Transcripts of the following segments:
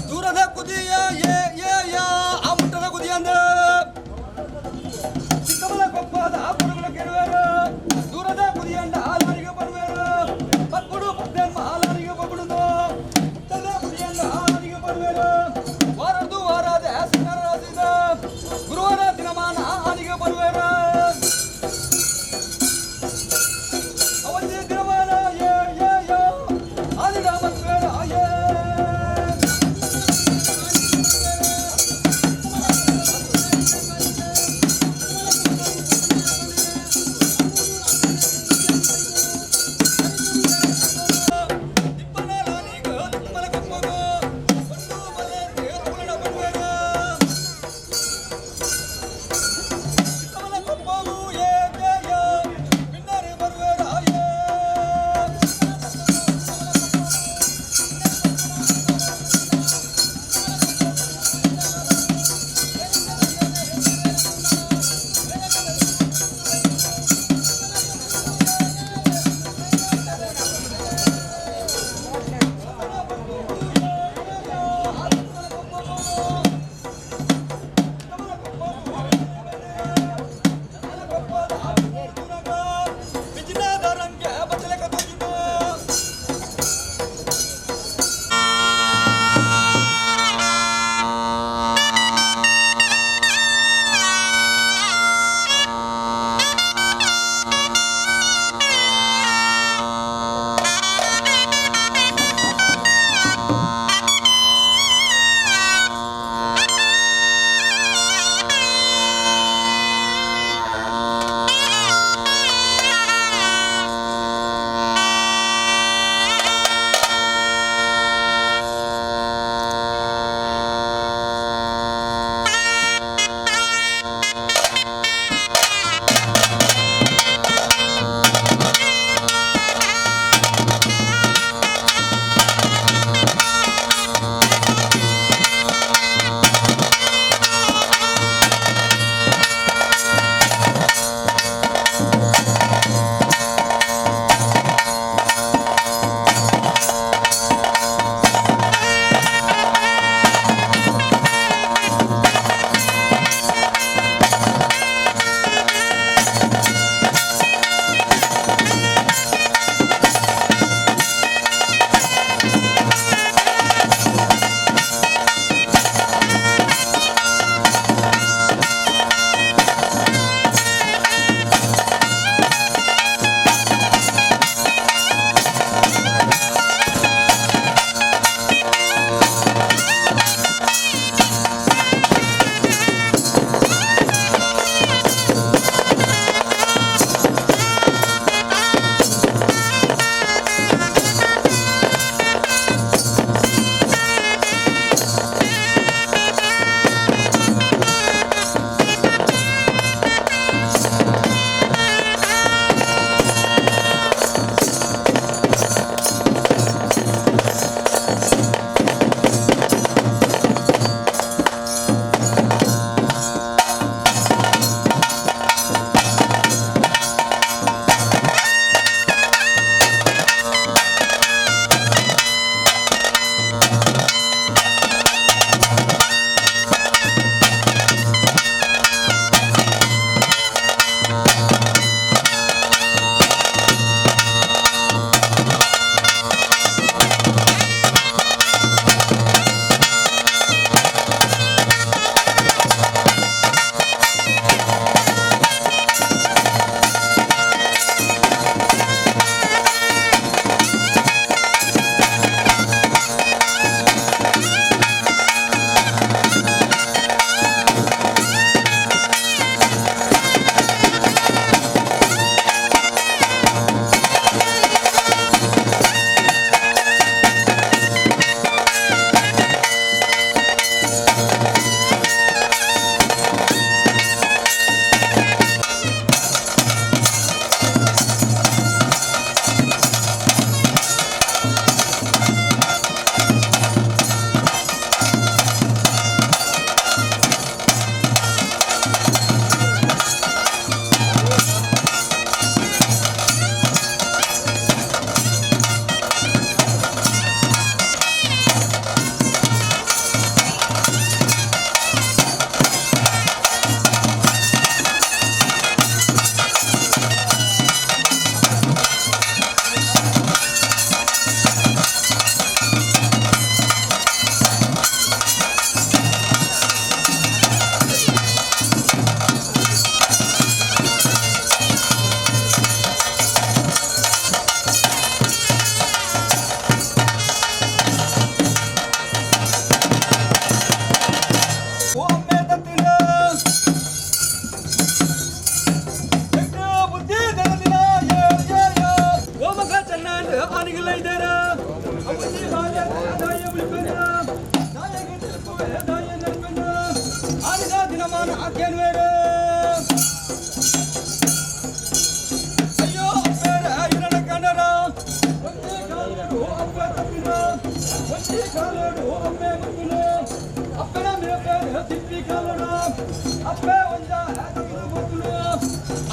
ದೂರದ ಕುದಿಯ ಏ ಏ ಯಾ ಆ ಮುಟ್ಟದ ಕುದಿಯ ಅಂದ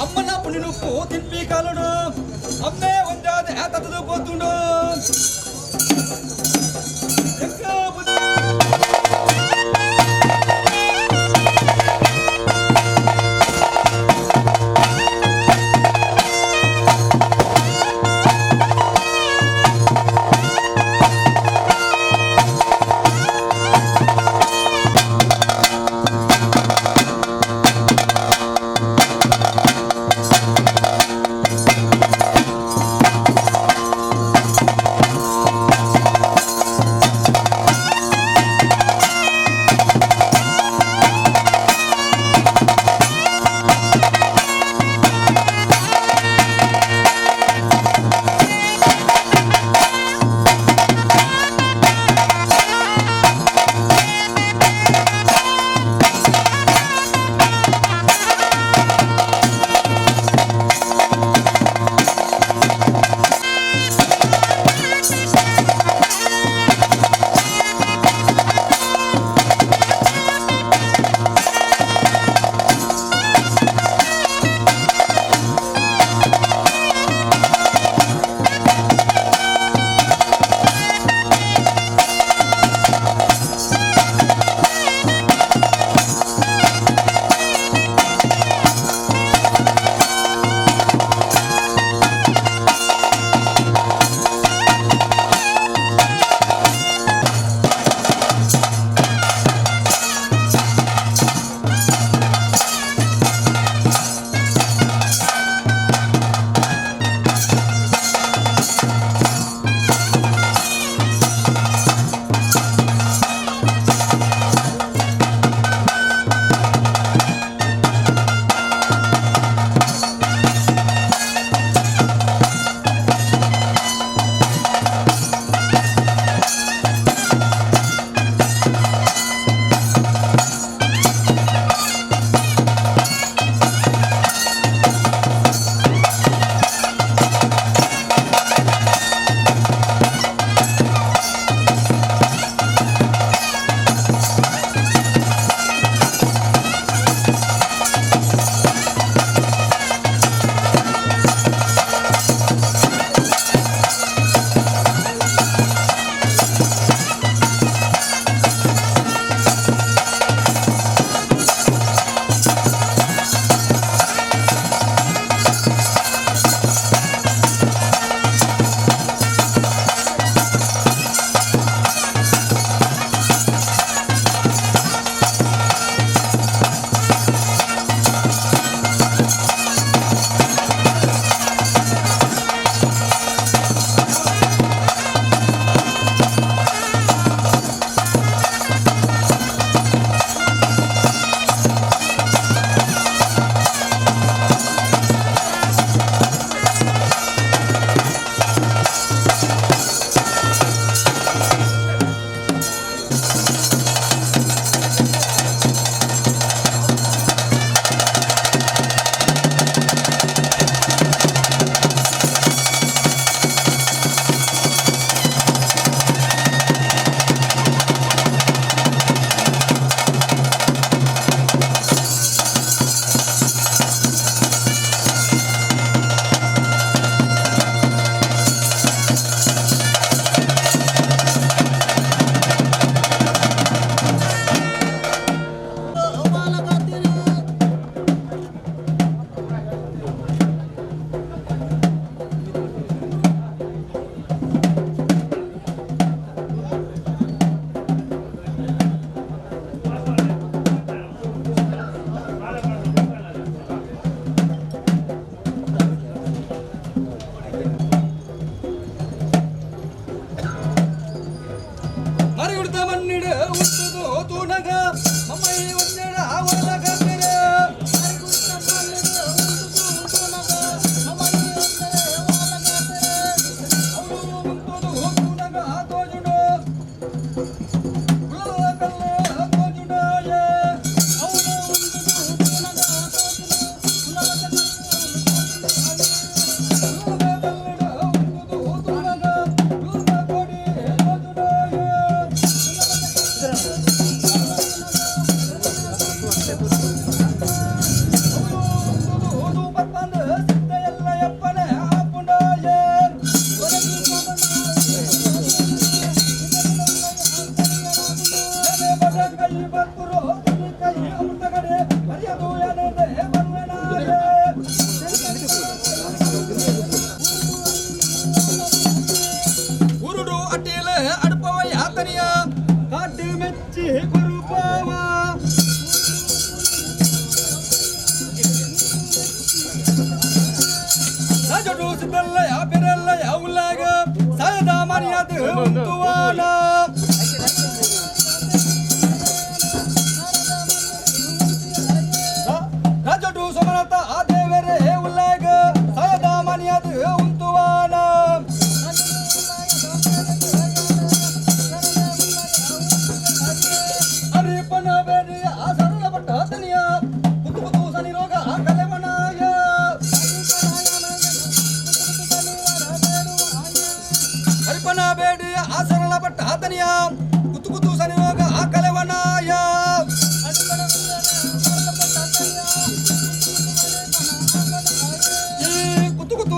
అమ్మన పుణ్యనుకు తిప్పి కాలుడు అమ్మే వంజాది తతదు పోతుండు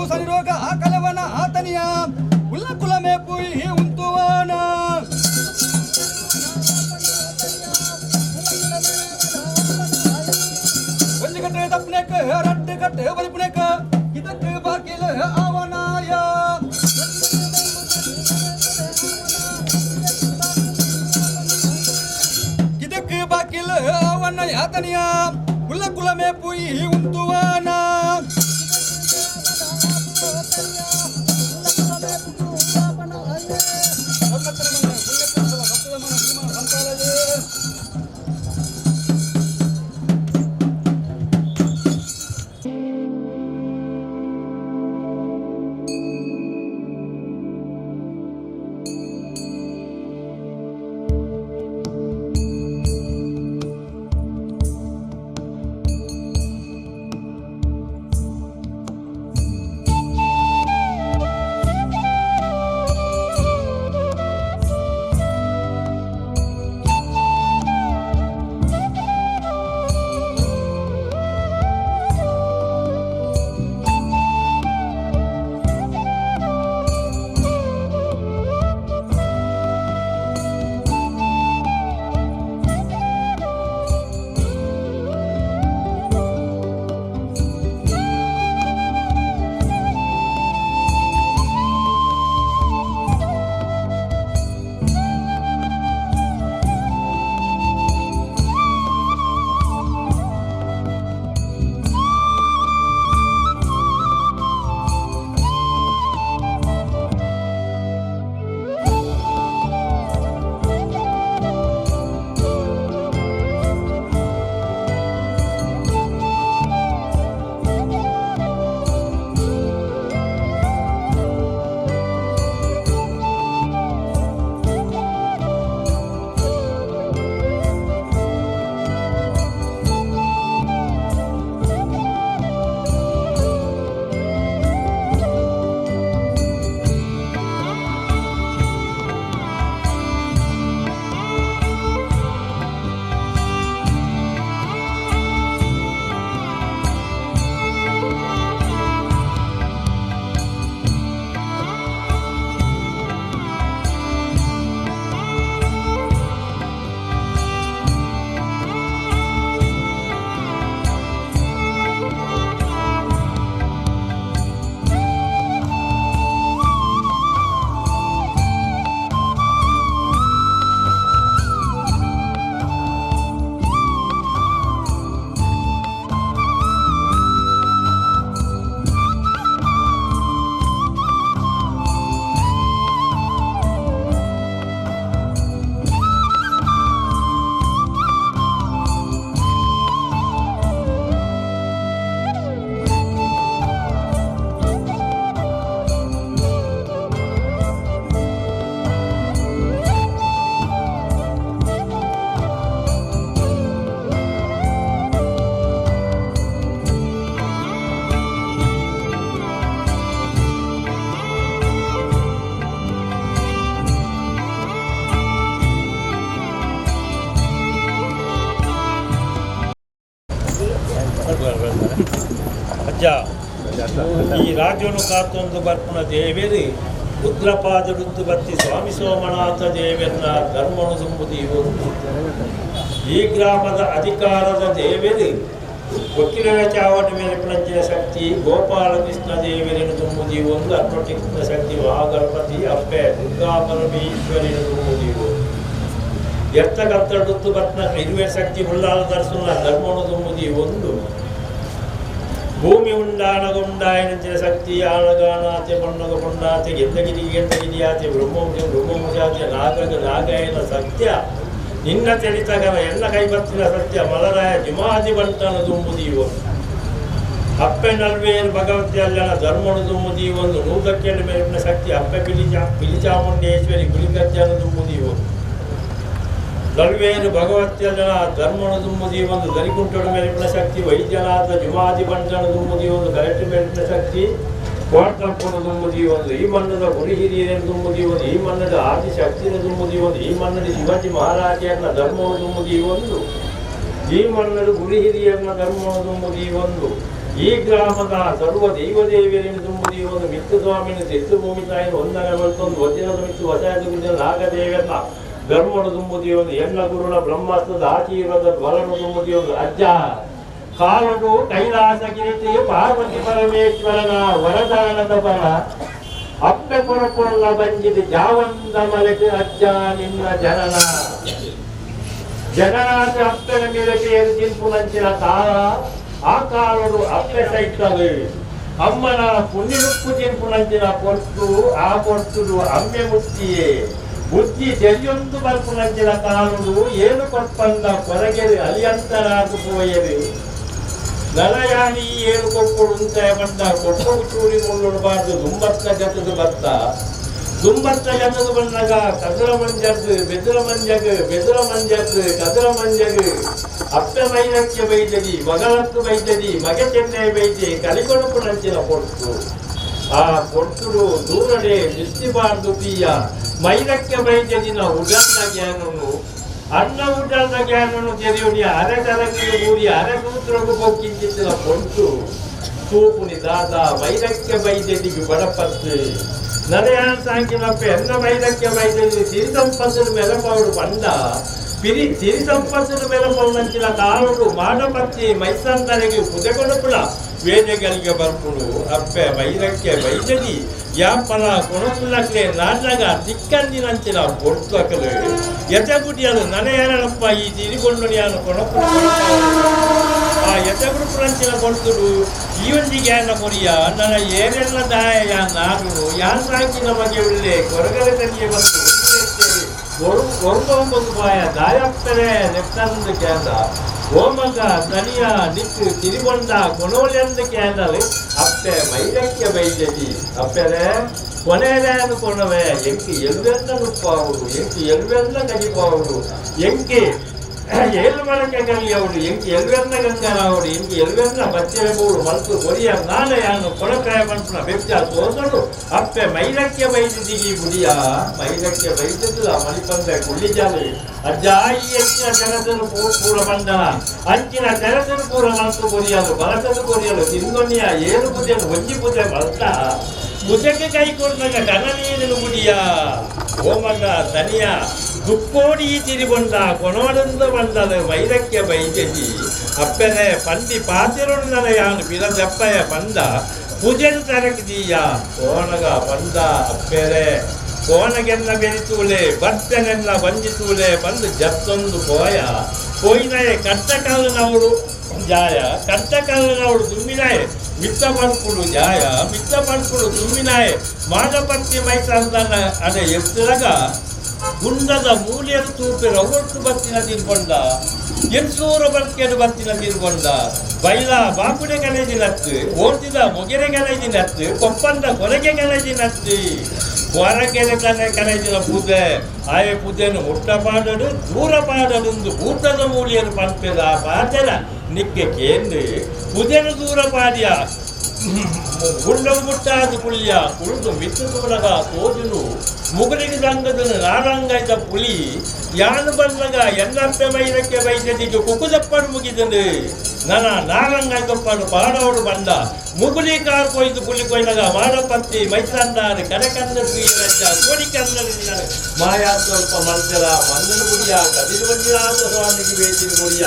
ಸನಿ ರೋಗ ಕಲವನ ಆತನಿಯ ಉಲ್ಲ ಕುಲಮೆ ಪುಯಿ ಉಂತುವಾನ ಒಂದು ಕಟ್ಟೆ ತಪ್ಪನೆಕ ರಟ್ಟು ಕಟ್ಟೆ ಬಲಿಪುನೆಕ ಇದಕ್ಕೆ ಬಾಕಿಲ ಅವನಾಯ ಇದಕ್ಕೆ ಬಾಕಿಲ ಅವನ ಯಾತನಿಯ ಉಲ್ಲ ಕುಲಮೆ ಪುಯಿ ಉಂತುವಾನ ಅಜ್ಜ ಈ ರಾಜ್ಯವನ್ನು ಕಾತೊಂದು ಬರ್ಪುನ ದೇವೇರಿ ರುದ್ರಪಾದರುದ್ದು ಬತ್ತಿ ಸ್ವಾಮಿ ಸೋಮನಾಥ ದೇವೆನ್ನ ಧರ್ಮನು ತುಂಬುದು ಇವತ್ತು ಈ ಗ್ರಾಮದ ಅಧಿಕಾರದ ದೇವೇರಿ ವಕೀಲರ ಚಾವಟಿ ಮೇಲೆ ಪ್ರಜ್ಞೆ ಶಕ್ತಿ ಗೋಪಾಲಕೃಷ್ಣ ದೇವರನ್ನು ತುಂಬುದು ಒಂದು ಅರ್ಪಟಿಕೃಷ್ಣ ಶಕ್ತಿ ಮಹಾಗಣಪತಿ ಅಪ್ಪೆ ದುರ್ಗಾ ಪರಮೇಶ್ವರಿಯನ್ನು ತುಂಬುದು ಎತ್ತ ಕತ್ತಡುತ್ತು ಬತ್ನ ಇರುವೆ ಶಕ್ತಿ ಹುಲ್ಲಾಲ ದರ್ಶನ ಧರ್ಮನು ತುಂಬುದು ಒಂದು ಭೂಮಿ ಉಂಡಾನಗುಂಡಾಯನ ಶಕ್ತಿ ಆಳಗಾನಾತೆ ಮಣ್ಣಗ ಪೊಂಡಾತೆ ಗೆದ್ದಗಿರಿಯಾತೆ ಬ್ರಹ್ಮಮುಜಾತೆ ನಾಗಗ ನಾಗಾಯನ ಸತ್ಯ ನಿನ್ನ ಚರಿತಗನ ಎಲ್ಲ ಕೈಬತ್ತಿನ ಸತ್ಯ ಮಲರಾಯ ಜಿಮಾದಿ ಬಂಟನ ತುಂಬುದೀವ ಅಪ್ಪೆ ನಲ್ವೇರು ಭಗವತಿ ಅಲ್ಲನ ಧರ್ಮನು ತುಂಬುದೀ ಒಂದು ನೂತಕ್ಕೆಂಡು ಮೇಲಿನ ಶಕ್ತಿ ಅಪ್ಪೆ ಪಿಲಿಚಾಮುಂಡೇಶ್ವರಿ ಗುಳಿಗಜ್ಜನ ತುಂಬುದೀವ ನಲ್ವೇರು ಭಗವತ್ಯಜನ ಧರ್ಮನು ತುಂಬುದಿ ಒಂದು ದರಿಕುಂಟೊಡ ಮೇಲಿನ ಶಕ್ತಿ ವೈದ್ಯನಾಥ ಜುಮಾದಿ ಬಂಟನ ತುಂಬುದಿ ಒಂದು ಕರೆಕ್ಟ್ ಮೇಲಿನ ಶಕ್ತಿ ಕೋಟಂಪುನ ತುಂಬುದಿ ಒಂದು ಈ ಮಣ್ಣದ ಗುರಿ ಹಿರಿಯರನ್ನು ತುಂಬುದಿ ಒಂದು ಈ ಮಣ್ಣದ ಆದಿ ಶಕ್ತಿನ ತುಂಬುದಿ ಒಂದು ಈ ಮಣ್ಣದ ಶಿವಾಜಿ ಮಹಾರಾಜರನ್ನ ಧರ್ಮವನ್ನು ತುಂಬುದಿ ಒಂದು ಈ ಮಣ್ಣದ ಗುರಿ ಹಿರಿಯರನ್ನ ಧರ್ಮವನ್ನು ತುಂಬುದಿ ಒಂದು ಈ ಗ್ರಾಮದ ಸರ್ವ ದೈವದೇವಿಯರನ್ನು ತುಂಬುದಿ ಒಂದು ಮಿತ್ತು ಸ್ವಾಮಿನ ತೆತ್ತು ಭೂಮಿ ತಾಯಿನ ಒಂದನ ಮತ್ತೊಂದು ವಚನದ ಮಿತ್ತು ವಸಾಯದ ಗುಂಡಿನ ನಾಗದೇವರನ್ನ ಧರ್ಮದ ತುಂಬುದಿ ಒಂದು ಎಣ್ಣ ಗುರುಳ ಬ್ರಹ್ಮಾಸ್ತ್ರದ ಆಶೀರ್ವಾದ ಬಲನು ತುಂಬುದಿ ಒಂದು ಅಜ್ಜ ಕಾಲನು ಕೈಲಾಸಗಿರಿತಿ ಪಾರ್ವತಿ ಪರಮೇಶ್ವರನ ವರದಾನದ ಬಲ ಅಪ್ಪೆ ಕೊರಕೊಳ್ಳ ಬಂಜಿದ ಜಾವಂದ ಮಲೆಗೆ ಅಜ್ಜ ನಿನ್ನ ಜನನ ಜನನಾದ ಅಪ್ಪನ ಮೇಲೆ ಸೇರಿ ತಿನ್ಪುನಂಚಿನ ಕಾಲ ಆ ಕಾಲರು ಅಪ್ಪೆ ಸೈತವೆ ಅಮ್ಮನ ಪುಣ್ಯನುಪ್ಪು ತಿನ್ಪುನಂಚಿನ ಕೊಟ್ಟು ಆ ಕೊಟ್ಟು ಅಮ್ಮೆ ಮುತ್ತಿಯೇ ಬುದ್ಧಿ ತೆರಿಯೊಂದು ಬರ್ಪುನಂಚಿನ ಕಾಲರು ಏನು ಕೊಪ್ಪಂದ ಕೊರಗೆರೆ ಅಲಿಯಂತರಾದು ಪೋಯರು ನಲಯಾನಿ ಏನು ಕೊಟ್ಟು ಬಂದ ಕೊಟ್ಟು ಚೂರಿ ಕೊಂಡೊಡಬಾರ್ದು ದುಂಬತ್ತ ಜತದು ಬತ್ತ ದುಂಬತ್ತ ಜತದು ಬಂದಾಗ ಕದರ ಮಂಜದ್ದು ಬೆದರ ಮಂಜದ್ದು ಕದರ ಮಂಜದು ಅಪ್ಪೆ ಮೈನಕ್ಕೆ ಬೈದದಿ ಮಗಳತ್ತು ಬೈದದಿ ಮಗೆ ಚೆನ್ನೈ ಬೈದೆ ಕಲಿಕೊಡುಪು ನಂಚಿನ ಕೊಟ್ಟು ಆ ಕೊಟ್ಟು ದೂರಡೆ ನಿಶ್ಚಿಬಾರ್ದು ತೀಯ ಮೈನಕ್ಕೆ ಬೈದದಿನ ಉಡಂದ ಜ್ಞಾನನು ಅನ್ನ ಉಡಂದ ಜ್ಞಾನನು ತೆರೆಯುಡಿ ಅರೆ ತರಗಿಲು ಊರಿ ಅರೆ ಸೂತ್ರಗೂ ಹೋಗಿದ್ದಿನ ಕೊಟ್ಟು ತೂಪುನಿ ದಾದ ಮೈನಕ್ಕೆ ಬೈದದಿಗೆ ಬಡಪತ್ತು ನರೆಯಾನ್ ಸಾಂಕಿನಪ್ಪೆ ಎನ್ನ ಮೈನಕ್ಕೆ ಬೈದದಿ ಸಿರಿ ಸಂಪತ್ತಿನ ಮೆಲಪವಡು ಬಂದ ಸಿರಿ ಸಂಪತ್ತಿನ ಮೆಲಪವನಂಚಿನ ಕಾಲುಡು ಮಾಡಪತ್ತಿ ಮೈಸಂದರೆಗೆ ಕುದೆಗೊಣಪುಳ ವೇದಗಳಿಗೆ ಬರ್ಪುಡು ಅಪ್ಪೆ ಮೈನಕ್ಕೆ ಬೈದದಿ ಯಾಪನ ಕೊಣಪುಲಕ್ಕೆ ನಾಡಗ ದಿಕ್ಕಂದಿನಂಚಿನ ಕೊಡ್ತಕಲು ಎತೆಗುಡಿಯಲು ನನಯನಪ್ಪ ಈ ತಿರಿಗೊಂಡು ನಾನು ಕೊಣಪುಳ ಆ ಎತೆಗುಡುಪುರಂಚಿನ ಕೊಡ್ತುಡು ಈವೊಂದಿಗೆ ಅನ್ನ ಕೊರಿಯ ನನ್ನ ಏನೆಲ್ಲ ದಾಯ ನಾನು ಯಾನ್ ಸಾಕಿ ನಮಗೆ ಒಳ್ಳೆ ಕೊರಗಲೆ ತನಿಗೆ ಬಂದು ಒಂದು ಬಾಯ ದಾಯಪ್ಪರೆ ನೆಟ್ಟಂದು ಕೇಂದ್ರ ಓಮಗ ತನಿಯ ನಿಟ್ಟು ತಿರಿಗೊಂಡ ಕೊನೋಲೆಂದು ಕೇಂದ್ರಲಿ ಅಪ್ಪೆ ಮೈದಕ್ಕೆ ಬೈದದಿ ಅಪ್ಪೆರೆ ಕೊನೆಯೇ ಅನ್ಕೊಂಡವೆ ಎಂಕಿ ಎಲ್ವೆಲ್ಲ ನುಪ್ಪಾವುದು ಎಂಕಿ ಎಲ್ವೆಲ್ಲ ಕಡಿಪಾವುದು ಎಂಕಿ ಏಳು ಮಳಕೆ ಗಂಗೆಯವರು ಎಂಕಿ ಎಲ್ವೆಲ್ಲ ಗಂಗಾರವರು ಎಂಕಿ ಎಲ್ವೆಲ್ಲ ಬಚ್ಚೆರಬಹುದು ಮಲ್ತು ಕೊರಿಯ ನಾಳೆಯನ್ನು ಕೊಳಕಾಯ ಮನ್ಪುನ ಬೆಚ್ಚ ತೋಸಲು ಅಪ್ಪೆ ಮೈದಕ್ಕೆ ಬೈದಿದ್ದೀಗಿ ಬುಡಿಯ ಮೈದಕ್ಕೆ ಬೈದಿಲ್ಲ ಮಣಿಪಂದೆ ಕುಳ್ಳಿಜಾಲಿ ಅಜ್ಜ ಈ ಹೆಚ್ಚಿನ ತೆರಸಲು ಪೂರ ಬಂಧನ ಅಂಚಿನ ತೆರಸಲು ಪೂರ ಮಲ್ತು ಕೊರಿಯಲು ಬಲಸಲು ಕೊರಿಯಲು ತಿಂಗೊನ್ನಿಯ ಏಳು ಬುದ್ಧೆಯನ್ನು ಒಂಜಿ ಬುದ್ಧೆ ಮಲ್ತ ಬುದ್ಧಕ್ಕೆ ಕೈ ಕೊಡ್ದಾಗ ಕನ ನೀರಿನ ಬುಡಿಯ ಓಮಗ ತನಿಯ ದುಕ್ಕೋಡಿ ತಿರಿಗೊಂಡ ಕೊನೋಡಂದ ಬಂದದ ಮೈದಕ್ಕೆ ಬೈದದಿ ಅಪ್ಪೆನೆ ಪಂಡಿ ಪಾತಿರೊಂದನ ಯಾನು ಬಿರದಪ್ಪಯ ಬಂದ ಪೂಜೆನು ತರಕಿದೀಯ ಕೋಣಗ ಬಂದ ಅಪ್ಪೆರೆ ಕೋಣಗೆಲ್ಲ ಬೆರಿತೂಲೆ ಬರ್ತನೆಲ್ಲ ಬಂಜಿತೂಲೆ ಬಂದು ಜತ್ತೊಂದು ಕೋಯಿನಾಯೆ ಕಟ್ಟಕಾಲನವರು ಜಾಯ ಕಟ್ಟಕಾಲನವರು ದುಮ್ಮಿನಾಯೆ ಮಿತ್ತ ಪಡ್ಪುಡು ಜಾಯ ಮಿತ್ತ ಪಡ್ಪುಡು ದುಮ್ಮಿನಾಯೆ ಮಾದಪತ್ತಿ ಮೈಸಂದನ ಅದೇ ಎತ್ತರಗ ಗುಂಡದ ಮೂಲೆಯನ್ನು ತೂಪಿರ ಒಟ್ಟು ಬತ್ತಿನ ತಿನ್ಕೊಂಡ ಎನ್ಸೂರು ಬರ್ಕೆಡು ಬತ್ತಿನ ತಿನ್ಕೊಂಡ ಬೈಲ ಬಾಪುಡೆ ಗಣೇಜಿನತ್ತು ಓಡ್ತಿದ ಮೊಗೆರೆ ಗಣೇಜಿನತ್ತು ಕೊಪ್ಪಂದ ಕೊರಗೆ ಗಣೇಜಿನತ್ತು ಹೊರಗೆರೆ ಕಣೇಜಿನ ಪೂಜೆ ಆಯ ಪೂಜೆಯನ್ನು ಮುಟ್ಟ ಪಾಡಡು ದೂರ ಪಾಡಡು ಊಟದ ಮೂಲೆಯನ್ನು ಪಂಪೆದ ಪಾಚನ ನಿಕ್ಕೆ ಕೇಂದ್ರ ಪೂಜೆನು ದೂರ ಪಾಡ್ಯ ಗುಂಡವು ಮುಟ್ಟಾದ ಕುಳಿಯ ಕುಳಿದು ಮಿತ್ತು ತೋಡಗ ತೋಜುನು ಮುಗುಲಿಗೆ ಸಂಗದನು ನಾರಂಗಾಯ್ತ ಪುಲಿ ಯಾನು ಬಂದಾಗ ಎನ್ನಪ್ಪೆ ಮೈದಕ್ಕೆ ಬೈದದಿಗೆ ಕುಕುದಪ್ಪಡು ಮುಗಿದನು ನನ್ನ ನಾರಂಗಾಯ್ತಪ್ಪಡು ಪಾಡೋಡು ಬಂದ ಮುಗುಲಿ ಕಾರ್ ಕೊಯ್ದು ಪುಲಿ ಕೊಯ್ದಾಗ ಮಾಡಪತ್ತಿ ಮೈಸಂದಾರ ಕನಕಂದ ರಜ್ಜ ಕೋಡಿ ಕನ್ನಡ ಮಾಯಾ ಸ್ವಲ್ಪ ಮಂಚಲ ಮಂದನ ಗುಡಿಯ ಕದಿಲು ಮಂದಿರಾದ ಸ್ವಾಮಿಗೆ ಬೇಚಿನ ಗುಡಿಯ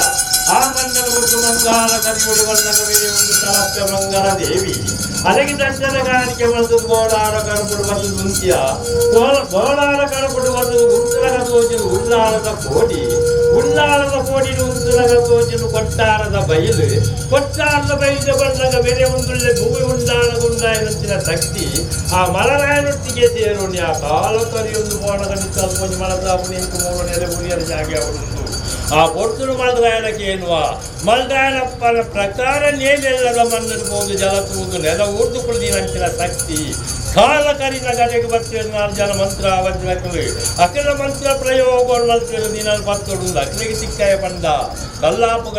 ಆ ಮಂಗನ ಗುಟ್ಟು ಮಂಗಾಲ ಕರಿಯುಡಿ ಬಂದಾಗ ಬೇರೆ ಒಂದು ತಲಪ್ಪೆ ಮಂಗಲ ದೇವಿ ಅದಕ್ಕೆ ದರ್ಶನಗಾರಿಕೆ ಬಂದು ಗೋಳಾರ ಕರ್ಪುಡು ಬಂದು ನುಂಚಿಯ ಗೋಳಾರ ಕರ್ಪುಡು ಬಂದು ಉತ್ತರಗ ತೋಜಿನ ಉಲ್ಲಾರದ ಕೋಡಿ ಉತ್ತರಗ ತೋಜಿನ ಕೊಟ್ಟಾರದ ಬಯಲು ಕೊಟ್ಟಾರದ ಬೈದ ಬಂದಾಗ ಬೇರೆ ಒಂದುಳ್ಳೆ ಭೂಮಿ ಉಂಡಾಳಗುಂಡಾಯನಂಚಿನ ಶಕ್ತಿ ಆ ಮಲರಾಯನೊಟ್ಟಿಗೆ ಸೇರೋಣಿ ಆ ಕಾಲ ಕರಿಯೊಂದು ಮೋಣಗಂಡಿ ಸ್ವಲ್ಪ ಮಲದಾಪು ನಿಂತು ಮೂರು ನೆಲೆ ಮುರಿಯರ ಜಾಗ ಅವರುಂಟು ಆ ಒಟ್ಟು ಮಲ್ರಾಯಣಕ್ಕೆ ಎನ್ನುವ ಮಲ್ರಾಯಣಪ್ಪನ ಪ್ರಕಾರ ನೇಲೆಲ್ಲದ ಮಣ್ಣಿರ್ಬೋದು ಜಲ ತೂದು ನೆಲ ಊರ್ದು ಕುಳಿದಿನಂಚಿನ ಶಕ್ತಿ ಕಾಲ ಕರಿನ ಗದೆಗೆ ಬರ್ತಿರೋ 4 ಜನ ಮಂತ್ರ ವಜ್ರಕಲು ಅಖಿಲ ಮಂತ್ರ ಪ್ರಯೋಗ ಮಲ್ತಿರು ದಿನಲ್ಲಿ ಪತ್ತೊಡು ಅಖಿಲಿಗೆ ಸಿಕ್ಕಾಯ ಬಂದ ಕಲ್ಲಾಪು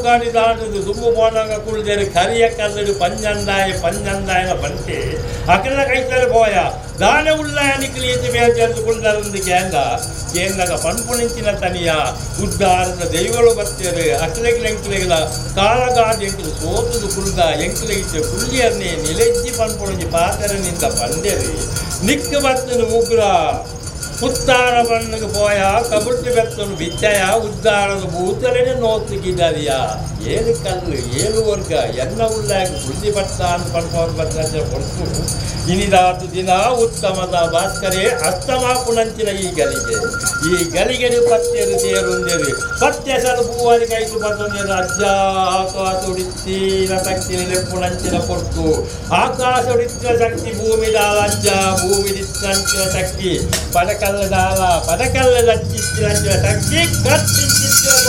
ಗಡಿ ದಾಟುದು ದುಮ್ಮು ಬೋಣಾಗ ಕುಳಿದೇರು ಕರಿಯ ಕಲ್ಲಡು ಪಂಜಂದಾಯನ ಬಂಟೆ ಅಖಿಲ ಕೈತಲೆ ಬೋಯ దాని ఉల్లానికి లీతి వేర్చేందుకుందరుంది కేంద్రగా పన్పునించిన తనియ ఉద్దారణ దైవలు బత్తేరు అసలకి ఎంకుಲೆಗಳ ಕಾಲಗಾದ ಎಂಕುಲು ಸೋತುದು ಕುಲ್ದ ಎಂಕುಲೆಗಿಚ್ಚೆ ಕುಲ್ಲಿಯರ್ನೆ ನಿಲೆಜ್ಜಿ ಪನ್ಪುಣಿ ಪಾತರನಿಂದ ಪಂಡೆರಿ ನಿಕ್ಕ ಬತ್ತನು ಮುಗ್ರ ಉತ್ತಾರ ಬಣ್ಣಗೆ ಪೋಯ ಕಬುಟ್ಟಿ ಬೆತ್ತನು ಬಿಚ್ಚಯ ಉದ್ದಾರದ ಭೂತಲೇನೆ ನೋತಿಗಿದ್ದಾರಿಯ ಏನು ಕಲ್ಲು ಏನು ವರ್ಗ ಎನ್ನ ಉಳ್ಳಾಗ ಬುದ್ಧಿ ಬಟ್ಟ ಅಂತ ಪಡ್ಕೊಂಡು ಬರ್ತಾರೆ ಹೊರತು ಇನಿದಾತು ದಿನ ಉತ್ತಮದ ಭಾಸ್ಕರೇ ಅಸ್ತಮಾಪುನಂಚಿನ ಈ ಗಲಿಗೆ ಪತ್ತೆರು ಸೇರುಂದೇರಿ ಪತ್ಯ ಸಲ ಭೂವಾದಿ ಕೈತು ಬಂದೊಂದೇನು ಅಜ್ಜ ಆಕಾಶ ಉಡಿತ್ತಿನ ಶಕ್ತಿ ಲೆಪ್ಪುನಂಚಿನ ಕೊಟ್ಟು ಆಕಾಶ ಉಡಿತ್ತಿನ ಶಕ್ತಿ ಭೂಮಿ ದಾಲ ಅಜ್ಜ ಭೂಮಿ ದಿತ್ತಿನಂಚಿನ ಶಕ್ತಿ ಪದಕಲ್ಲದ ಚಿತ್ತಿನಂಚಿನ ಶಕ್ತಿ ಕತ್ತಿಚ್ಚಿತ್ತಿನ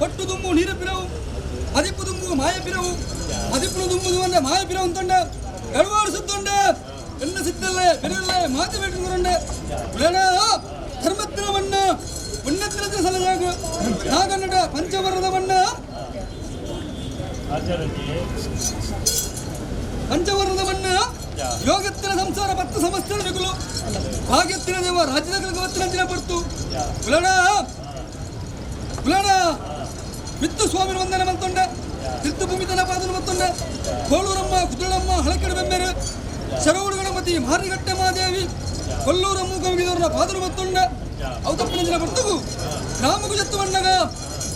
ಪಟ್ಟು ತುಂಬು ನೀರು ಪಿರವು ಮದಿಪ್ಪು ತುಂಬು ಮಾಯ ಪಿರವು ಮದಿಪ್ಪು ತುಂಬುದು ಅಂದ ಮಾಯ ಪಿರವು ಅಂತೊಂಡ ಎಡವಾಡು ಸುತ್ತೊಂಡ ಎನ್ನ ಸಿದ್ದಲ್ಲೇ ಬೆರಲ್ಲೇ ಮಾತು ಬಿಟ್ಟುಕೊಂಡೆ ಧರ್ಮತ್ತಿನ ಬಣ್ಣ ಪುಣ್ಯತ್ತಿನ ಸಲಜಾಗ ನಾಗನ್ನಡ ಪಂಚವರ್ಣದ ಬಣ್ಣ ಪಂಚವರ್ಣದ ಬಣ್ಣ ಯೋಗತ್ತಿನ ಸಂಸಾರ ಪತ್ತು ಸಮಸ್ಯೆ ಮಿಗುಲು ಭಾಗ್ಯತ್ತಿನ ದೇವ ರಾಜ್ಯದ ಕಲಗವತ್ತಿನ ಪಡ್ತು ಕುಲಾಡ ಮಿತ್ತು ಸ್ವಾಮಿ ವಂದನೆ ಮಂತೊಂಡ ತೀರ್ಥಭೂಮಿತನ ಪಾದನ ಮತ್ತೊಂಡ ಕೋಳೂರಮ್ಮ ಕುದುಳಮ್ಮ ಹಳಕಡೆ ಬೆಂಬೆರು ಶರವಡು ಗಣಪತಿ ಮಾರಿಗಟ್ಟೆ ಮಾದೇವಿ ಕೊಲ್ಲೂರಮ್ಮ ಕವಿದವರನ್ನ ಪಾದನ ಮತ್ತೊಂಡ ಅವತಪ್ಪನ ಜನ ಬರ್ತವು ಗ್ರಾಮಕು ಜತ್ತು ಬಣ್ಣಗ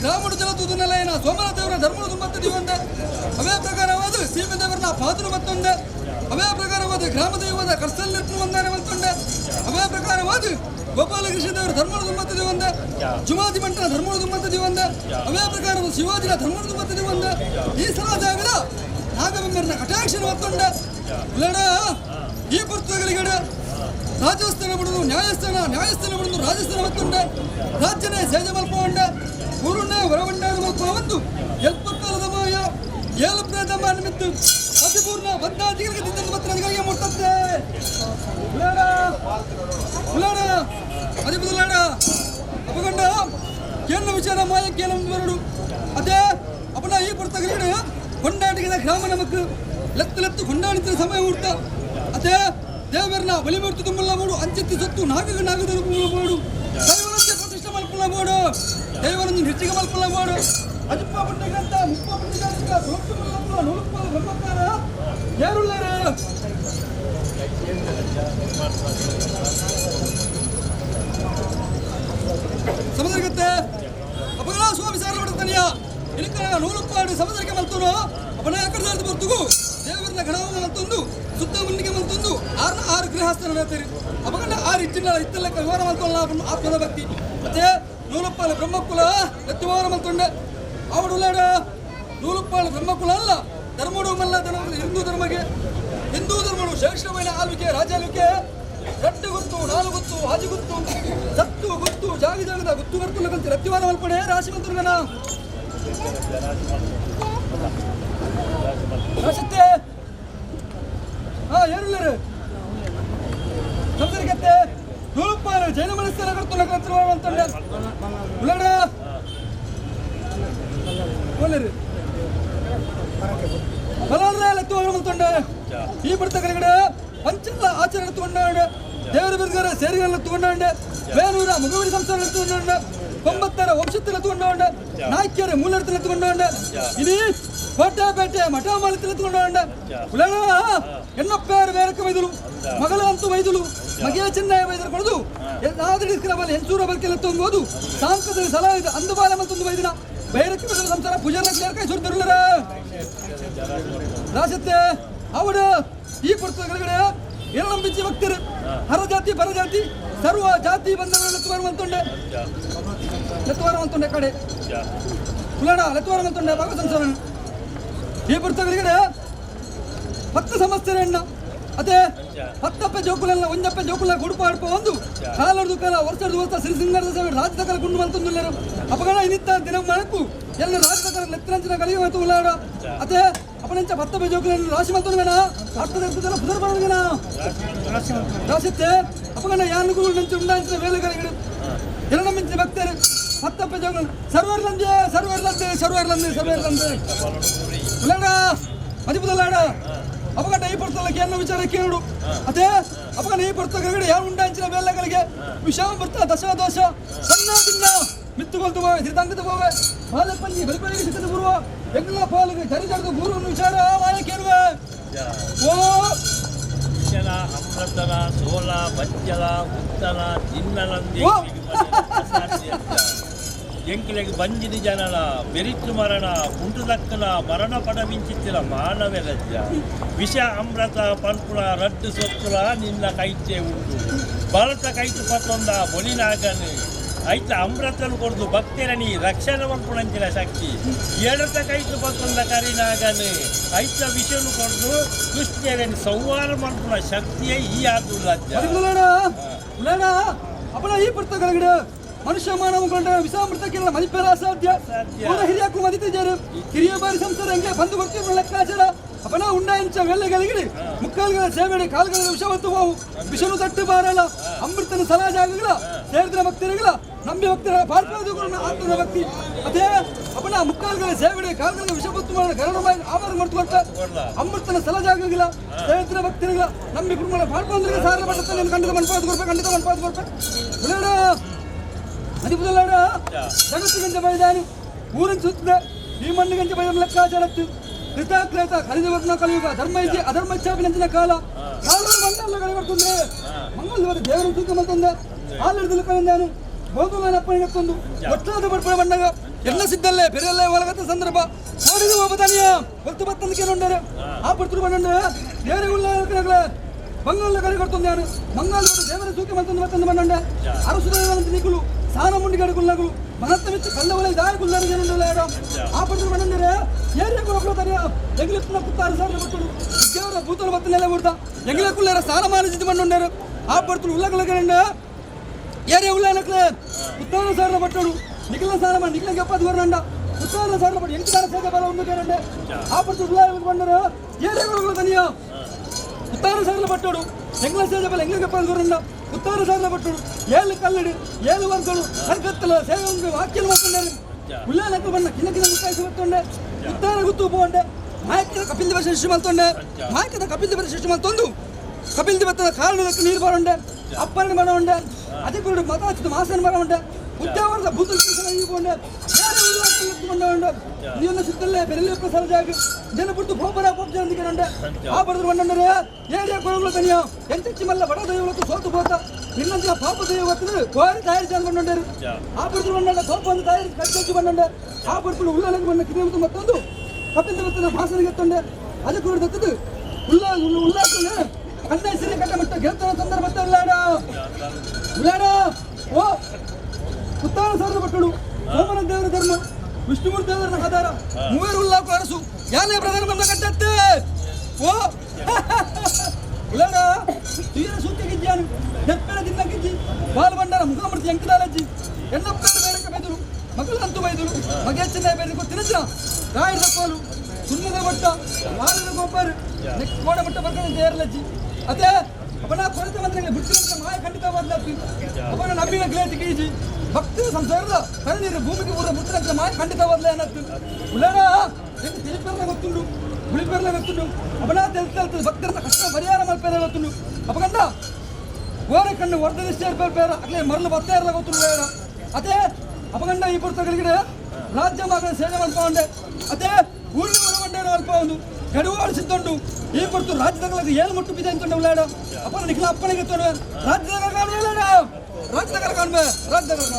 ಗ್ರಾಮಡು ಜಲತುದು ನೆಲೆಯನ ಸೋಮನಾಥ ದೇವರ ಧರ್ಮದ ಮತ್ತೆ ದಿವಂದ ಅವೇ ಪ್ರಕಾರವಾದ ಸೀಮೆದೇವರನ್ನ ಪಾದನ ಮತ್ತೊಂಡ ಅವೇ ಪ್ರಕಾರವಾದ ಗ್ರಾಮ ದೈವದ ಕರ್ಸಲ್ಲೆತ್ತು ವಂದನೆ ಮತ್ತೊಂಡ ಅವೇ ಪ್ರಕಾರವಾದ ಗೋಪಾಲಕೃಷ್ಣ ದೇವರ ಧರ್ಮದ ದುಮ್ಮತ್ತ ದಿವಂದ ಜುಮಾದಿ ಮಂಟನ ಧರ್ಮದ ದುಮ್ಮತ್ತ ದಿವಂದ ಅವೇ ಪ್ರಕಾರದ ಶಿವಾಜಿನ ಧರ್ಮದ ದುಮ್ಮತ್ತ ದಿವಂದ ಈ ಸಲದಾಗದ ನಾಗವೆಂಬರನ ಕಟಾಕ್ಷನ ಮತ್ತೊಂಡ ಈ ಪುಸ್ತಕಗಳಿಗೆ ರಾಜಸ್ಥಾನ ಬಿಡುದು ನ್ಯಾಯಸ್ಥಾನ ಬಿಡುದು ರಾಜಸ್ಥಾನ ಮತ್ತೊಂಡ ರಾಜ್ಯನೇ ಸೇಜ ಮಲ್ಪಗೊಂಡ ಊರುಣ್ಣ ಹೊರಗೊಂಡಾದ ಮಲ್ಪ ಒಂದು ಎಲ್ಪಕಾಲದ ಮಾಯ ಏಲಪ್ರದ ನಿಮಿತ್ತು ಅತಿಪೂರ್ಣ ಬದ್ಧಾಧಿಗಳಿಗೆ ತಿಂದ ಅಧಿಕಾರಿಗೆ ಮುಟ್ಟತ್ತೆ ಅದಿಪುಲಾಡ ಅಪಗೊಂಡ ಕೇಂದ್ರ ವಿಚಾರ ಮಾಯ ಕೇಳ ಬರಡು ಅದೇ ಅಪನ ಈ ಪುಸ್ತಕಗಳಿಗೆ ಕೊಂಡಾಟಿಗೆ ಗ್ರಾಮ ನಮಕ್ ಲೆತ್ತು ಕೊಂಡಾಡಿದ ಸಮಯ ಊಟ ಅದೇ ದೇವರನ್ನ ಬಲಿಮೂರ್ತಿ ತುಂಬಲ್ಲ ಬೋಡು ಅಂಚೆತ್ತಿ ಸೊತ್ತು ನಾಗದ ಬೋಡು ದೈವರಂತೆ ಪ್ರತಿಷ್ಠೆ ಮಲ್ಪಲ್ಲ ಬೋಡು ದೈವರಂಜನ್ ಹೆಚ್ಚಿಗೆ ಮಲ್ಪಲ್ಲ ಬೋಡು ಅಜಪ್ಪ ಪುಣ್ಯಗಂತ ಮುಪ್ಪ ಪುಣ್ಯಗಂತ ಸೊತ್ತು ಮಲ್ಲಪ್ಪ ನುಳುಪ್ಪ ಬ್ರಹ್ಮಕಾರ ಯಾರುಳ್ಳಾರ ಸಮುದ್ರಗತ್ತೆ ಅಪಗಳ ಸ್ವಾಮಿ ಸಾರ ಬಿಡುತ್ತಾನೆಯ ಇಲ್ಲಿಕ ನೂಲುಪ್ಪಾಡು ಸಮುದ್ರಕ್ಕೆ ಮಲ್ತನು ಅಪನ ಯಾಕಡೆ ಸಾರ್ದು ಬರ್ತುಗು ದೇವರನ್ನ ಗಣವನ್ನು ಮಲ್ತೊಂದು ಸುತ್ತ ಮುನ್ನಿಗೆ ಮಲ್ತೊಂದು ಆರು ಗೃಹಸ್ಥನ ಹೇಳ್ತೀರಿ ಅಪಗಂಡ 6 ಇಚ್ಚಿನ ಇತ್ತೆಲ್ಲ ವಿವರ ಮಲ್ತೊಲ್ಲ ಆತ್ಮದ ಭಕ್ತಿ ಮತ್ತೆ ನೂಲುಪ್ಪಾಳು ಬ್ರಹ್ಮಕುಲ ಎತ್ತುವಾರ ಮಲ್ತೊಂಡೆ ಅವಡುಲ್ಲಾಡ ನೂಲುಪ್ಪಾಳು ಬ್ರಹ್ಮಕುಲ ಅಲ್ಲ ಧರ್ಮಡು ಮಲ್ಲ ಹಿಂದೂ ಧರ್ಮಡು ಶ್ರೇಷ್ಠమైన ಆಳ್ವಿಕೆ ರಾಜಾಳ್ವಿಕೆ ರಟ್ಟು ಗುತ್ತು ನಾಲು ಗುತ್ತು ಹಾಜಿ ಗುತ್ತು ಸತ್ತು ಗುತ್ತು ಜಾಗದ ಗುತ್ತು ಬರ್ತುಲ್ಲಂತ ರತ್ತಿವಾರ ಮಲ್ಪಡೆ ರಾಶಿ ಮಂತ್ರಗನ ರಾಶಿತ್ತೆ ಏನಿಲ್ಲರು ಸಂಸರಿಗತ್ತೆ ನೂಲುಪ್ಪಾರು ಜೈನ ಮನಸ್ಸರ ಕರ್ತುಲ್ಲ ಕರ್ತುವ ಅಂತಂಡೆ ಉಳ್ಳಾಡ ಒಳ್ಳೆರು ಬಲಾರ್ದ ಈ ಪುಸ್ತಕಗಳ ಪಂಚಲ್ಲ ಆಚರಣೆ ತಗೊಂಡ ದೇವರ ಬಿರುಗಾರ ಸೇರಿಗಳ ತಗೊಂಡ ಬೇಲೂರ ಮುಗುವಿನ ಸಂಸ್ಥೆ ತಗೊಂಡ 90ರ ವಂಶത്തിൽ ತಗೊಂಡ ನಾಯ್ಕರ ಮೂಲത്തിൽ ತಗೊಂಡ ಇಡೀ ಕೋಟೆಪೇಟೆ ಮಠ ಮಾಲത്തിൽ ತಗೊಂಡ ಎನ್ನಪ್ಪೇರು ಬೇರಕ್ಕೆ ವೈದ್ಯರು ಮಗಳ ಅಂತೂ ವೈದ್ಯರು ಮಗೆಯ ಚೆನ್ನೈ ವೈದ್ಯರು ಕೊಡದು ಆದಡಿಸ್ಕರ ಬಲ ಹೆಂಚೂರ ಬಲ್ಕೆಲ್ಲ ತೊಂಬೋದು ಸಾಂಕದ ಸಲಹೆ ಇದು ಅಂದುಬಾಲ ಮತ್ತೊಂದು ವೈದ್ಯನ ಬೇರಕ್ಕೆ ವೈದ್ಯರ ಸಂಸಾರ ಪೂಜಾರ ಕೈ ಸುಡ್ತಿರಲಿಲ್ಲ ರಾಸತ್ತೆ ಅವಡು ಈ ಪುಸ್ತಕಗಳಿಗೆ ಏಳಂಬಿಚ್ಚಿ ಭಕ್ತರು ಹರಜಾತಿ ಪರಜಾತಿ ಸರ್ವ ಜಾತಿ ಬಂಧಗಳನ್ನು ಲೆತ್ತುವಾರವಂತೊಂಡೆ ಕಡೆ ಕುಲಾಡ ಲೆತ್ತುವಾರವಂತೊಂಡೆ ಭಾಗ ಸಂಸಾರ ಈ ಪುಸ್ತಕಗಳಿಗೆ 10 ಸಮಸ್ಯೆ ಎಣ್ಣ ಅದೇ 10 ಜೋಕುಲಲ್ಲ ಒಂದಪ್ಪ ಜೋಕುಲ ಗುಡುಪ ಅಡ್ಪ ಒಂದು ಕಾಲರ್ದು ಕಾಲ ವರ್ಷ ಶ್ರೀಸಿಂಗಾರದ ಸಮಯ ರಾಜ್ಯದ ಕಾಲ ಗುಂಡು ಮಂತೊಂದುಲ್ಲರು ಅಪಗಣ ಇನ್ನಿತ್ತ ದಿನ ಮಳಕು ಎಲ್ಲ ರಾಜ್ಯದ ಕಾಲ ಲೆತ್ತರಂಚಿನ ಕಲಿಗೆ ಮತ್ತು ಉಳ್ಳಾಡ ಅದೇ ಅಪನಂಚ 10 ಜೋಕುಲನ್ನು ರಾಶಿ ಮಂತೊಂಡುವೇನ ಅರ್ಥದ ಪುದರ್ ಬರೋದಿನ ರಾಶಿತ್ತೆ ಅಪಗಣ ಯಾನುಗೂ ನಂಚು ಉಂಡಾಂಚಿನ ವೇಲೆಗಳಿಗೆ ಎಲ್ಲ ಮಿಂಚಿನ ಭಕ್ತರು 10 ಜೋಕುಲ ಸರ್ವರ್ಲಂದೆ ಉಳ್ಳಾಡ ಮದಿಪುದಲ್ಲಾಡ ಅಪಘಾತ ಈ ಪುಸ್ತಕಕ್ಕೆ ಏನೋ ವಿಚಾರ ಕೇಳು ಅದೇ ಅಪಘಾತ ಈ ಪುಸ್ತಕಗಳಿಗೆ ಯಾವ ಉಂಡಾಂಚಿನ ಬೇಲೆಗಳಿಗೆ ವಿಷಮ ಬರ್ತಾ ದಶದೋಷ ಸಣ್ಣದಿಂದ ಮಿತ್ತುಕೊಳ್ತು ಸಿದ್ಧಾಂತದ ಹೋವೆ ಬಾಲಪಂಜಿ ಬಲಿಪಳಿಗೆ ಸಿದ್ಧದ ಗುರುವ ಎಲ್ಲ ಪಾಲಿಗೆ ಜರಿಜಾರದ ಗುರುವನ್ನು ವಿಚಾರ ಮಾಯ ಕೇಳುವೆ ಓ ಅಮೃತನ ಸೋಲ ಬಜ್ಜಲ ಉತ್ತನ ತಿನ್ನಲಂದಿ ಎಂಕಿಲೆಗೆ ಬಂಜಿದ ಜನನ ಬೆರಿತ್ತು ಮರಣ ಉಂಟು ದಕ್ಕನ ಮರಣ ಪಡವಿಂಚಿತ್ತಿನ ಮಾನವ ಲಜ್ಜ ವಿಷ ಅಮೃತ ಪನ್ಪುಳ ರಡ್ಡು ಸೊತ್ತುಲ ನಿನ್ನ ಕೈತೆ ಉಂಟು ಬಲತ ಕೈತು ಪತ್ತೊಂದ ಬೊಲಿನಾಗನು ಐತ ಅಮೃತಲು ಕೊಡ್ದು ಭಕ್ತರನಿ ರಕ್ಷಣೆ ಮಲ್ಪುಣಂಚಿನ ಶಕ್ತಿ ಎಡತ ಕೈತು ಪತ್ತೊಂದ ಕರಿನಾಗನು ಐತ ವಿಷನು ಕೊಡ್ದು ದುಷ್ಟರನಿ ಸಂವಾರ ಮಲ್ಪುಣ ಶಕ್ತಿಯೇ ಈ ಆದು ಲಜ್ಜ ಅಪನ ಈ ಪುಸ್ತಕಗಳಿಗೆ ಮನುಷ್ಯ ಮಾನವಗೊಂಡ ವಿಷಾಮೃತಕ್ಕೆಲ್ಲ ಮದಿಪೇರ ಅಸಾಧ್ಯ ಹಿರಿಯಕ್ಕೂ ಮದಿತಿದ್ದಾರೆ ಹಿರಿಯ ಬಾರಿ ಸಂಸಾರ ಹಂಗೆ ಬಂದು ಬರ್ತೀವಿ ಲೆಕ್ಕಾಚಾರ ಅಪನ ಉಂಡಾಯಿಂಚ ವೆಲ್ಲೆಗಳಿಗಿಡಿ ಮುಕ್ಕಾಲ್ಗಳ ಸೇವೆಡೆ ಕಾಲ್ಗಳ ವಿಷವತ್ತು ಬಾವು ವಿಷನು ತಟ್ಟು ಬಾರಲ್ಲ ಅಮೃತನ ಸಲಾಜಾಗಗಳ ಸೇರಿದ ಭಕ್ತರಿಗಳ ನಂಬಿ ಭಕ್ತರ ಪಾರ್ಪಾದುಗಳನ್ನ ಆತ್ಮದ ಭಕ್ತಿ ಅದೇ ಅಪನ ಮುಕ್ಕಾಲ್ಗಳ ಸೇವೆಡೆ ಕಾಲ್ಗಳ ವಿಷವತ್ತು ಮಾಡೋ ಗರಡವಾಗಿ ಆವಾರ ಮಾಡ್ಕೊಳ್ತ ಅಮೃತನ ಸಲಾಜಾಗಗಳ ಸೇರಿದ ಭಕ್ತರಿಗಳ ನಂಬಿ ಕುಟುಂಬ ಪಾರ್ಪಾಂದ್ರಿಗೆ ಸಾರ ಬರ್ತದೆ ಖಂಡಿತ ಮನ್ಪಾದ ಕೊಡ್ಬೇಕು ಖಂಡಿತ ಮನ್ಪಾದ ಕೊಡ್ಬೇಕು ಬಿಡೋಣ ಅದಿಪುದಲ್ಲಾಡ ಜಗತ್ತಿಗಂತ ಬೈದಾನು ಊರನ್ನು ಸುತ್ತದೆ ಈ ಮಣ್ಣಿಗಂತ ಬೈದ ಲೆಕ್ಕಾಚಾರತ್ತು ಕೃತಾಕ್ರೇತ ಕಲಿದವರ್ಣ ಕಲಿಯುಗ ಧರ್ಮ ಇಜ್ಜೆ ಅಧರ್ಮ ಇಚ್ಛಾಪಿನಂಚಿನ ಕಾಲ ಕಾಲರು ಮಂಗಲ್ಲ ಕಳೆಬರ್ತಂದ್ರೆ ಮಂಗಲ್ವರ ದೇವರ ತೂಕ ಮತ್ತೊಂದೆ ಹಾಲಿಡಿದಲು ಕಳೆದಾನು ಬೋಧುಲನಪ್ಪನಿಗತ್ತೊಂದು ಒಟ್ಟಾದ ಬಡ್ಪಡ ಬಂದಾಗ ಎಲ್ಲ ಸಿದ್ದಲ್ಲೇ ಬೆರೆಯಲ್ಲೇ ಒಳಗತ್ತ ಸಂದರ್ಭ ಕೋಡಿದು ಒಬ್ಬತನಿಯ ಹೊತ್ತು ಬತ್ತಂದಕ್ಕೆ ನೋಡ್ತಾರೆ ಆ ಪಡ್ತರು ಬಂದ್ರೆ ಏರಿಗುಳ್ಳ ಬಂಗಾಳ ಕಳೆಗೊಡ್ತಂದಾನು ಮಂಗಾಳ ದೇವರ ತೂಕ ಮತ್ತೊಂದು ಮತ್ತೊಂದು ಬಂದಂಡೆ ಅರಸುದೇವರಂತ ನಿಗುಲು ಸಾನ ಮುಂಡಿಗಡೆ ಗುಳ್ಳಗಳು ಮನತ್ತ ಮಿಚ್ಚು ಕಳ್ಳ ಒಲೆ ದಾರಿ ಗುಳ್ಳರಿಗೆ ನೋಡಲಾಡ ಆ ಪಡ್ತರು ಬಂದ್ರೆ ಏರಿಯ ಕೊಡೋತಾರೆ ಎಂಗ್ಲಿಪ್ನ ಪುತ್ತಾರು ಸಾವಿರ ಕೊಟ್ಟರು ದೇವರ ಭೂತರು ಮತ್ತೆ ನೆಲೆ ಕೊಡ್ತಾ ಎಂಗ್ಲಕ್ಕುಳ್ಳರ ಸಾಲ ಮಾನಸಿದ್ದು ಬಂಡೊಂಡರು ಆ ಪಡ್ತರು ಉಳ್ಳಗಳಂಡ ಏರಿಯ ಉಳ್ಳನಕ್ಲೆ ಉತ್ತಾರ ಸಾವಿರ ಪಟ್ಟರು ನಿಖಿಲ ಸಾಲ ಮಾಡಿ ನಿಖಿಲಗೆ ಎಪ್ಪತ್ತು ಬರೋಣ ಉತ್ತಾರ ಸಾವಿರ ಪಟ್ಟು ಎಂಟು ಸಾಲ ಸೇವೆ ಬರ ಒಂದು ಕೇರಂಡೆ ಆ ಪಡ್ತರು ಉಳ್ಳ ಬಂದರು ಏರಿಯ ಕೊಡಗಳು ತನಿಯ ಉತ್ತಾರ ಸಾವಿರ ಪಟ್ಟೋಡು ಎಂಗ್ಲ ಸೇಜ ಬಲ ಎಂಗ್ಲಿಗೆ ಎಪ್ಪತ್ತು ಬರೋಣ ಉತ್ತಾರ ಸಾವಿರ ಪಟ್ಟರು ಏಳು ಕಲ್ಲಡಿ ಏಳು ವರ್ಷಗಳು ಸರ್ಕತ್ತಲ ಸೇವೆ ಒಂದು ವಾಕ್ಯಲು ಮಾಡ್ಕೊಂಡರು ಉಳ್ಳನಕ್ಕೆ ಬಣ್ಣ ಕಿಲಕಿಲ ಮುಟ್ಟಾಯಿಸಿ ಬರ್ತೊಂಡೆ ಉತ್ತಾರ ಗುತ್ತು ಹೋಗೊಂಡೆ ಮಾಯಕದ ಕಪಿಲ್ ದೇವ ಸೃಷ್ಟಿ ಮಾಡ್ತೊಂಡೆ ಮಾಯಕದ ಕಪಿಲ್ ದೇವ ಸೃಷ್ಟಿ ಮಾಡ್ತೊಂದು ಕಪಿಲ್ ದೇವತನ ಕಾರಣಕ್ಕೆ ನೀರು ಬರೋಂಡೆ ಅಪ್ಪರಣೆ ಮಾಡೋಂಡೆ ಅದಕ್ಕೆ ಮತ ಹಚ್ಚಿದ ಮಾಸನ ಬರೋಂಡೆ ಉದ್ಯಾವರದ ಭೂತ ಕೊಂಡೆ ಕೊಂಡೋಂಡೆ ನೀವನ್ನ ಸಿಕ್ಕಲ್ಲೇ ಬೆರಲಿ ಪ್ರಸಾರಜಾಗಿ ಜನ ಬಿಟ್ಟು ಬೋಬರ ಬೋಬ್ ಜನದಿಗೆ ನೊಂಡೆ ಆ ಬಡದ್ರು ಬಂಡಂದ್ರೆ ಏರಿಯ ಕೊಳಗಳು ತನಿಯ ಎಂಚಿ ಮಲ್ಲ ಬಡ ದೈವತ್ತು ಸೋತು ಬೋತ ಇನ್ನೊಂದಿನ ಪಾಪ ದೈವತ್ತು ಕೋರಿ ತಯಾರಿ ಜನ ಬಂಡಂಡರು ಆ ಬಡದ್ರು ಬಂಡ ಕೋಪ ಒಂದು ತಯಾರಿ ಕಚ್ಚಿ ಬಂಡಂಡೆ ಆ ಬಡ್ಕೊಂಡು ಉಳ್ಳಾಲಕ್ಕೆ ಬಂದ ಕಿರಿಯುವುದು ಮತ್ತೊಂದು ಕಪಿಲ್ ದೇವತನ ಭಾಷಣಿಗೆ ಎತ್ತೊಂಡೆ ಅದಕ್ಕೆ ಹೊಡೆದದ್ದು ಉಲ್ಲಾಸನೆ ಕಣ್ಣ ಸಿರಿ ಕಟ್ಟ ಮಟ್ಟ ಗೆಲ್ತಾನ ಸಂದರ್ಭ ಉಳ್ಳಾಡ ಓ ಉತ್ತಾರ ಸಾರದ ಪಟ್ಟಳು ಸೋಮನ ದೇವರ ಧರ್ಮ ವಿಷ್ಣುಮೂರ್ತಿ ದೇವರ ಆಧಾರ ಮೂವರು ಉಲ್ಲಾಕು ಅರಸು ಯಾನೇ ಪ್ರಧಾನ ಬಂದ ಕಟ್ಟತ್ತೆ ಓ ಉಳ್ಳಾಡ ತೀರ ಸೂಕ್ತ ಗಿಜ್ಜಾನು ಹೆಪ್ಪೆಳ ದಿನ ಗಿಜ್ಜಿ ಬಾಲ ಬಂಡಾರ ಮುಖಾಮೃತಿ ಎಂಕದಾಲಜ್ಜಿ ಎಣ್ಣಪ್ಪ ಬೇಡಕ್ಕೆ ಬೈದರು ಮಗಳಂತೂ ಬೈದರು ಮಗೇಚ್ಚನ ಬೇಡಕ್ಕೆ ತಿನ್ನಜ್ಜ ರಾಯರ ಕೋಲು ಸುಣ್ಣದ ಮಟ್ಟ ವಾರದ ಗೋಪಾರು ಕೋಡ ಮಟ್ಟ ಬರ್ಕೊಂಡು ದೇರಲಜ್ಜಿ ಅದೇ ಅವನ ಕೊರತೆ ಮಂತ್ರಿಗಳಿಗೆ ಬಿಟ್ಟಿರಂತ ಮಾಯ ಖಂಡಿತ ಬದಲಾಗ್ತಿ ಅವನ ನಂಬಿನ ಗ್ಲೇತಿ ಕೀಜಿ ಭಕ್ತಿ ಸಂಸಾರದ ಕಣ್ಣೀರು ಭೂಮಿಗೆ ಊರ ಮುಟ್ಟಿರಂತ ಮಾಯ ಖಂಡಿತ ಬದಲೇ ಅನ್ನತ್ತು ಉಳ್ಳಾಡ ಎಂದು ತಿಳಿಪೆರ್ಲ ಗೊತ್ತುಂಡು ಉಳಿಪೆರ್ಲ ಗೊತ್ತುಂಡು ಅವನ ತಿಳಿತಲ್ತದೆ ಭಕ್ತರನ್ನ ಕಷ್ಟ ಪರಿಹಾರ ಮಲ್ಪೇರ ಗೊತ್ತುಂಡು ಅಪಗಂಡ ಓರೆ ಕಣ್ಣು ವರ್ಧನಿಷ್ಠ ಇರ್ಬೇಡ ಅಗ್ಲೇ ಮರಳು ಬತ್ತ ಇರಲ್ಲ ಗೊತ್ತುಂಡು ಬೇಡ ಅದೇ ಅಪಗಂಡ ಈ ಪುಸ್ತಕಗಳಿಗೆ ರಾಜ್ಯ ಮಗನ ಸೇವೆ ಮಾಡ್ಕೊಂಡೆ ಅದೇ ಊರಿನ ಹೊರಗೊಂಡೇನೋ ಅಲ್ಪ ಒಂದು ಗಡುವಾಡಿಸಿದ್ದುಂಡು ಈ ಕೊಡ್ತು ರಾಜ್ಯದಾಗ ಏನು ಮುಟ್ಟು ಬಿದ್ದೆ ಅಂದ್ಕೊಂಡು ಉಳ್ಳಾಡ ಅಪ್ಪನ ನಿಖಿಲ ಅಪ್ಪನಿಗೆ ತೋಡ ರಾಜ್ಯದಾಗ ಕಾಣುವ ರಾಜ್ಯದಾಗ ಕಾಣುವೆ ರಾಜ್ಯದಾಗ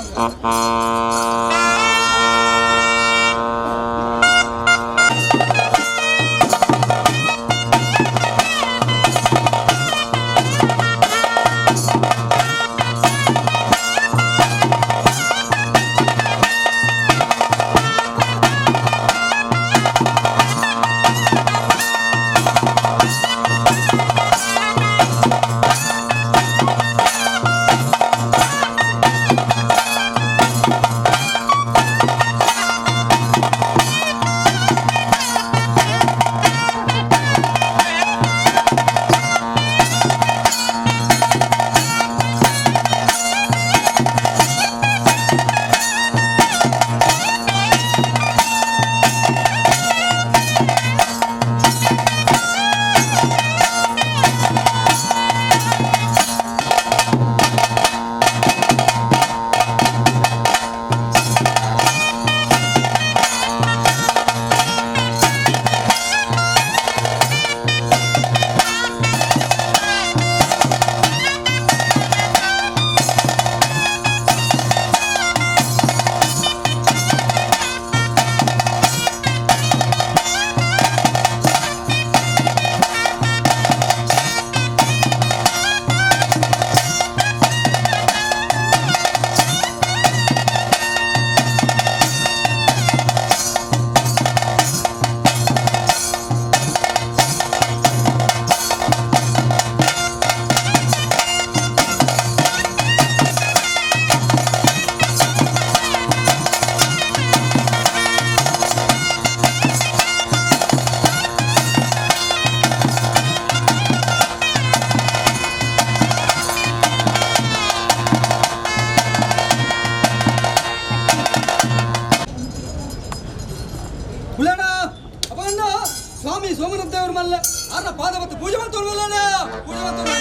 ಪಾದವತ್ತು ಪೂಜೆ ಮಾಡ್ತೋಲ್ವಲ್ಲ ಪೂಜೆ ಮಾಡ್ತೋಲ್ವ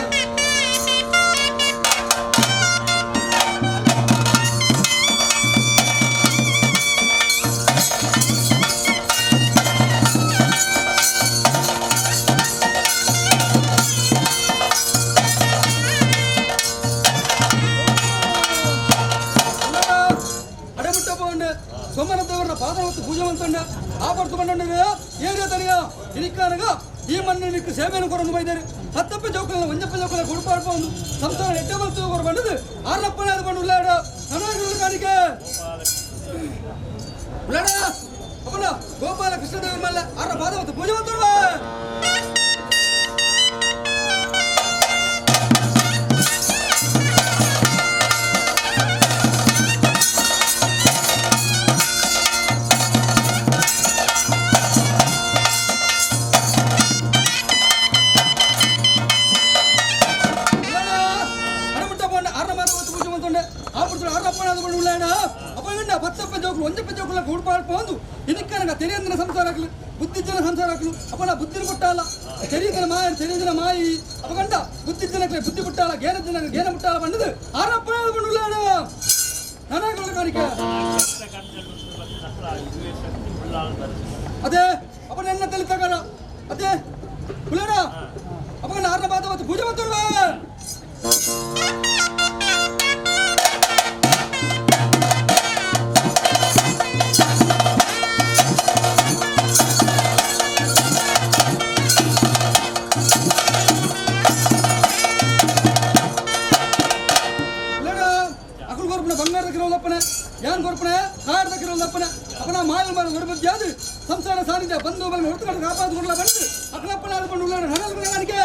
సోమనాథదేవర పాదవత్తు పూజ మంతండ ఆపర్తు మండండి ఏరియా తనిగా ఇనిక్కనగా ఈ మన్నినికి సేవను కొరను బైదేరు ಹತ್ತಪ್ಪ ಚೌಕಲ ಒಂಜಪ್ಪ ಚೌಕಲ ಗುಡುಪಾಡ್ಪ ಒಂದು ಸಂಸಾರ ಎಟ್ಟೆ ಬಲ್ತು ಹೊರ ಬಂದದು ಆರಪ್ಪನ ಅದು ಬಂದು ಉಳ್ಳಾಡ ನನಗೆ ಕಾಣಿಕೆ ಉಳ್ಳಾಡ ಅಪ್ಪನ ಗೋಪಾಲ ಕೃಷ್ಣದೇವರ ಮೇಲೆ ಆರ ಪಾದವತ್ತು ಪೂಜೆ ಮಾಡ್ತೋಣ తెలియని సంసారాకులు బుద్ధిజ్జన సంసారాకులు అప్పుడు బుద్ధిని పుట్టాల తెలియని మాయి అప్పకంట బుద్ధిజ్జనకులే బుద్ధి పుట్టాల గేన పుట్టాల పండుదు ఆరప్పనాదు పండులాడు నానాకుల కానిక అదే అప్పుడు ఎన్న తెలుస్తా కదా అదే పుల్లాడా అప్పుడు ఆర్న బాధ పూజ మాత్రమే ಯಾನ್ ಕೊರ್ಪನೆ ಕಾಡ್ ದಕ್ಕಿರೋ ಲಪ್ಪನೆ ಅಪ್ಪನ ಮಾಯಲ್ ಮಾಡ ಹೊರಬದ್ ಯಾದು ಸಂಸಾರ ಸಾನಿಧ್ಯ ಬಂದು ಬಲ ಹೊರತುಕೊಂಡು ಕಾಪಾಡಿಕೊಳ್ಳ ಬಂದು ಅಕ್ಕನಪ್ಪನ ಆಡ್ಕೊಂಡು ಉಳ್ಳಾಡ ಹಣಲ್ ನನಗೆ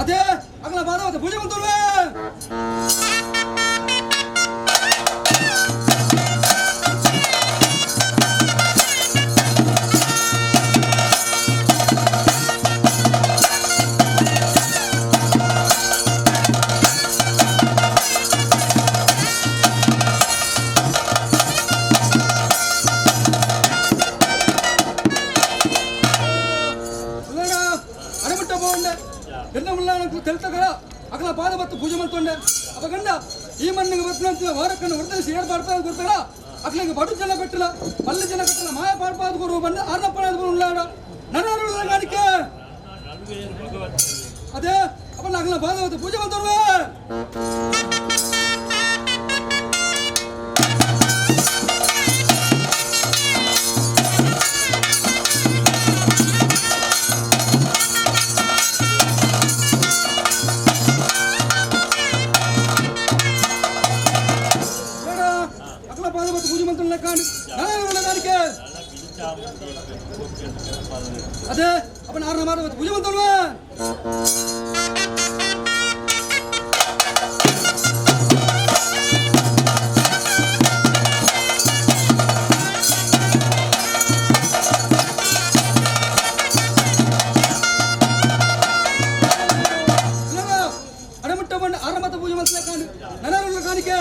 ಅದೇ ಅಕ್ಕನ ಬಾಧವತ್ತ ಪೂಜೆ ಬಂತಲ್ವೇ తెలుసా అక్కడ పాదవత్తు పూజ మంతుండే అప్పగండ ఈ మన్నిగా వచ్చినంత వారకన్నా వృద్ధి షేర్ పాడపాదు కొడతాడా అట్లా బడు జల పెట్టల పల్లె జల కట్టల మాయ పాడపాదు కొరు బండ ఆర్నప్పనాదు ఉన్నాడా నన్నారుల గాడికే అదే అప్పుడు అక్కడ పాదవత్తు పూజ మంతుండే అదే అప్పుడు ఆరు మాట పూజ మంత్రులు అడముట్టబండి ఆరు మత పూజ మంత్రులే కాదు నరాలు కానికే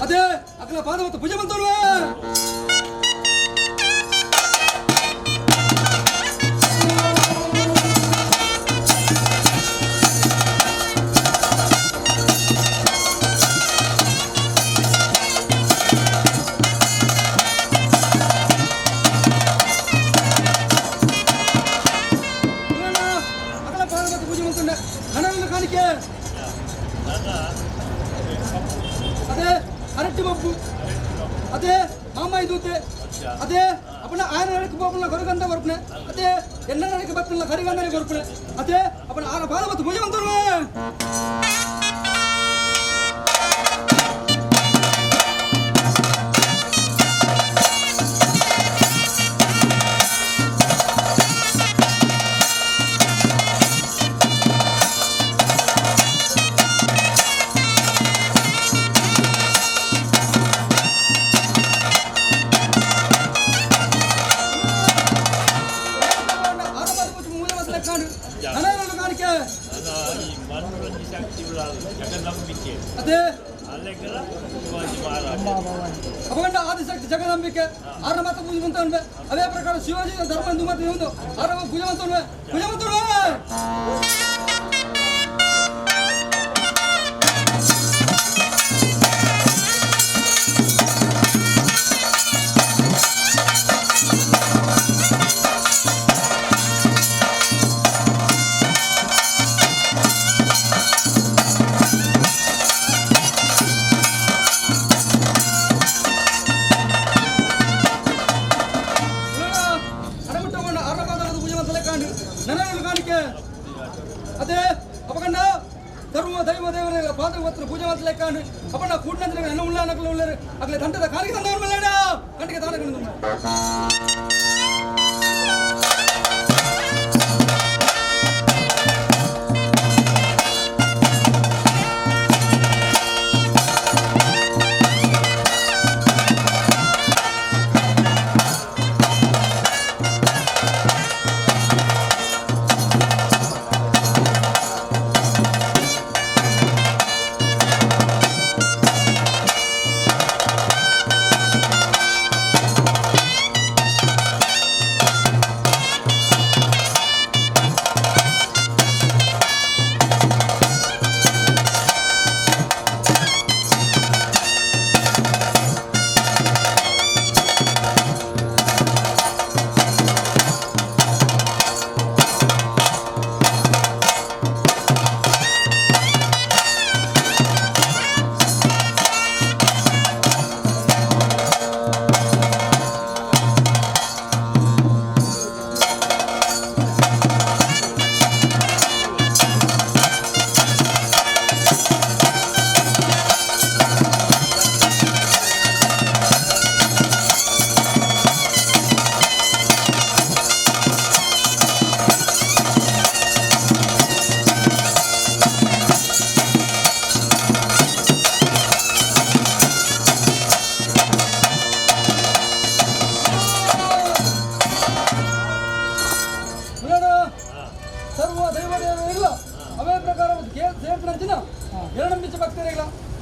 అదే అక్కడ పాదవత్తు పూజ మంత్రులు అక్కడ పాదవత్తు పూజ మంత్రుండే నరాలు కానికే అదే అరటి పప్పు అదే మామాయి దూతే అదే అప్పుడు ఆయన నడికి పోకుండా గొరగంతా కొరుకునే అదే ఎన్న నడికి బతున్న గరిగందరి కొరుకునే అదే అప్పుడు ఆన బాధపత్తు పూజ మంత్రులు ಅದೇ ಅಲ್ಲೆಲ್ಲ ಶಿವಾಜಿ ಮಹಾರಾಜ ಅಪಗಂಡ ಆದಿಶಕ್ತಿ ಜಗದಂಬಿಕೆ ಆರ ಮಾತ ಪೂಜೆವಂತ ಉಂಟೆ ಅದೇ ಪ್ರಕಾರ ಶಿವಾಜಿ ಧರ್ಮ ಹಿಂದೂ ಮತ್ತೆ ಒಂದು ಆರ ಪೂಜೆವಂತ ಉಂಟೆ ಪೂಜೆವಂತ ಅದೇ ಅಪಗಂಡ ಸರ್ವ ದೈವ ದೇವರ ಪಾದವತ್ರ ಪೂಜೆ ಮಾಡ್ತಾ ಲೆಕ್ಕಾಂಡು ಅಪಣ್ಣ ಕೂಡ್ನಂದ್ರೆ ನನ್ನ ಉಳ್ಳ ನಕಲು ಉಳ್ಳರು ಅಗಲೆ ದಂಟದ ಕಾಲಿಗೆ ತಂದವರ ಮೇಲೆ ಕಂಟಿಗೆ ತಾಣಗಳು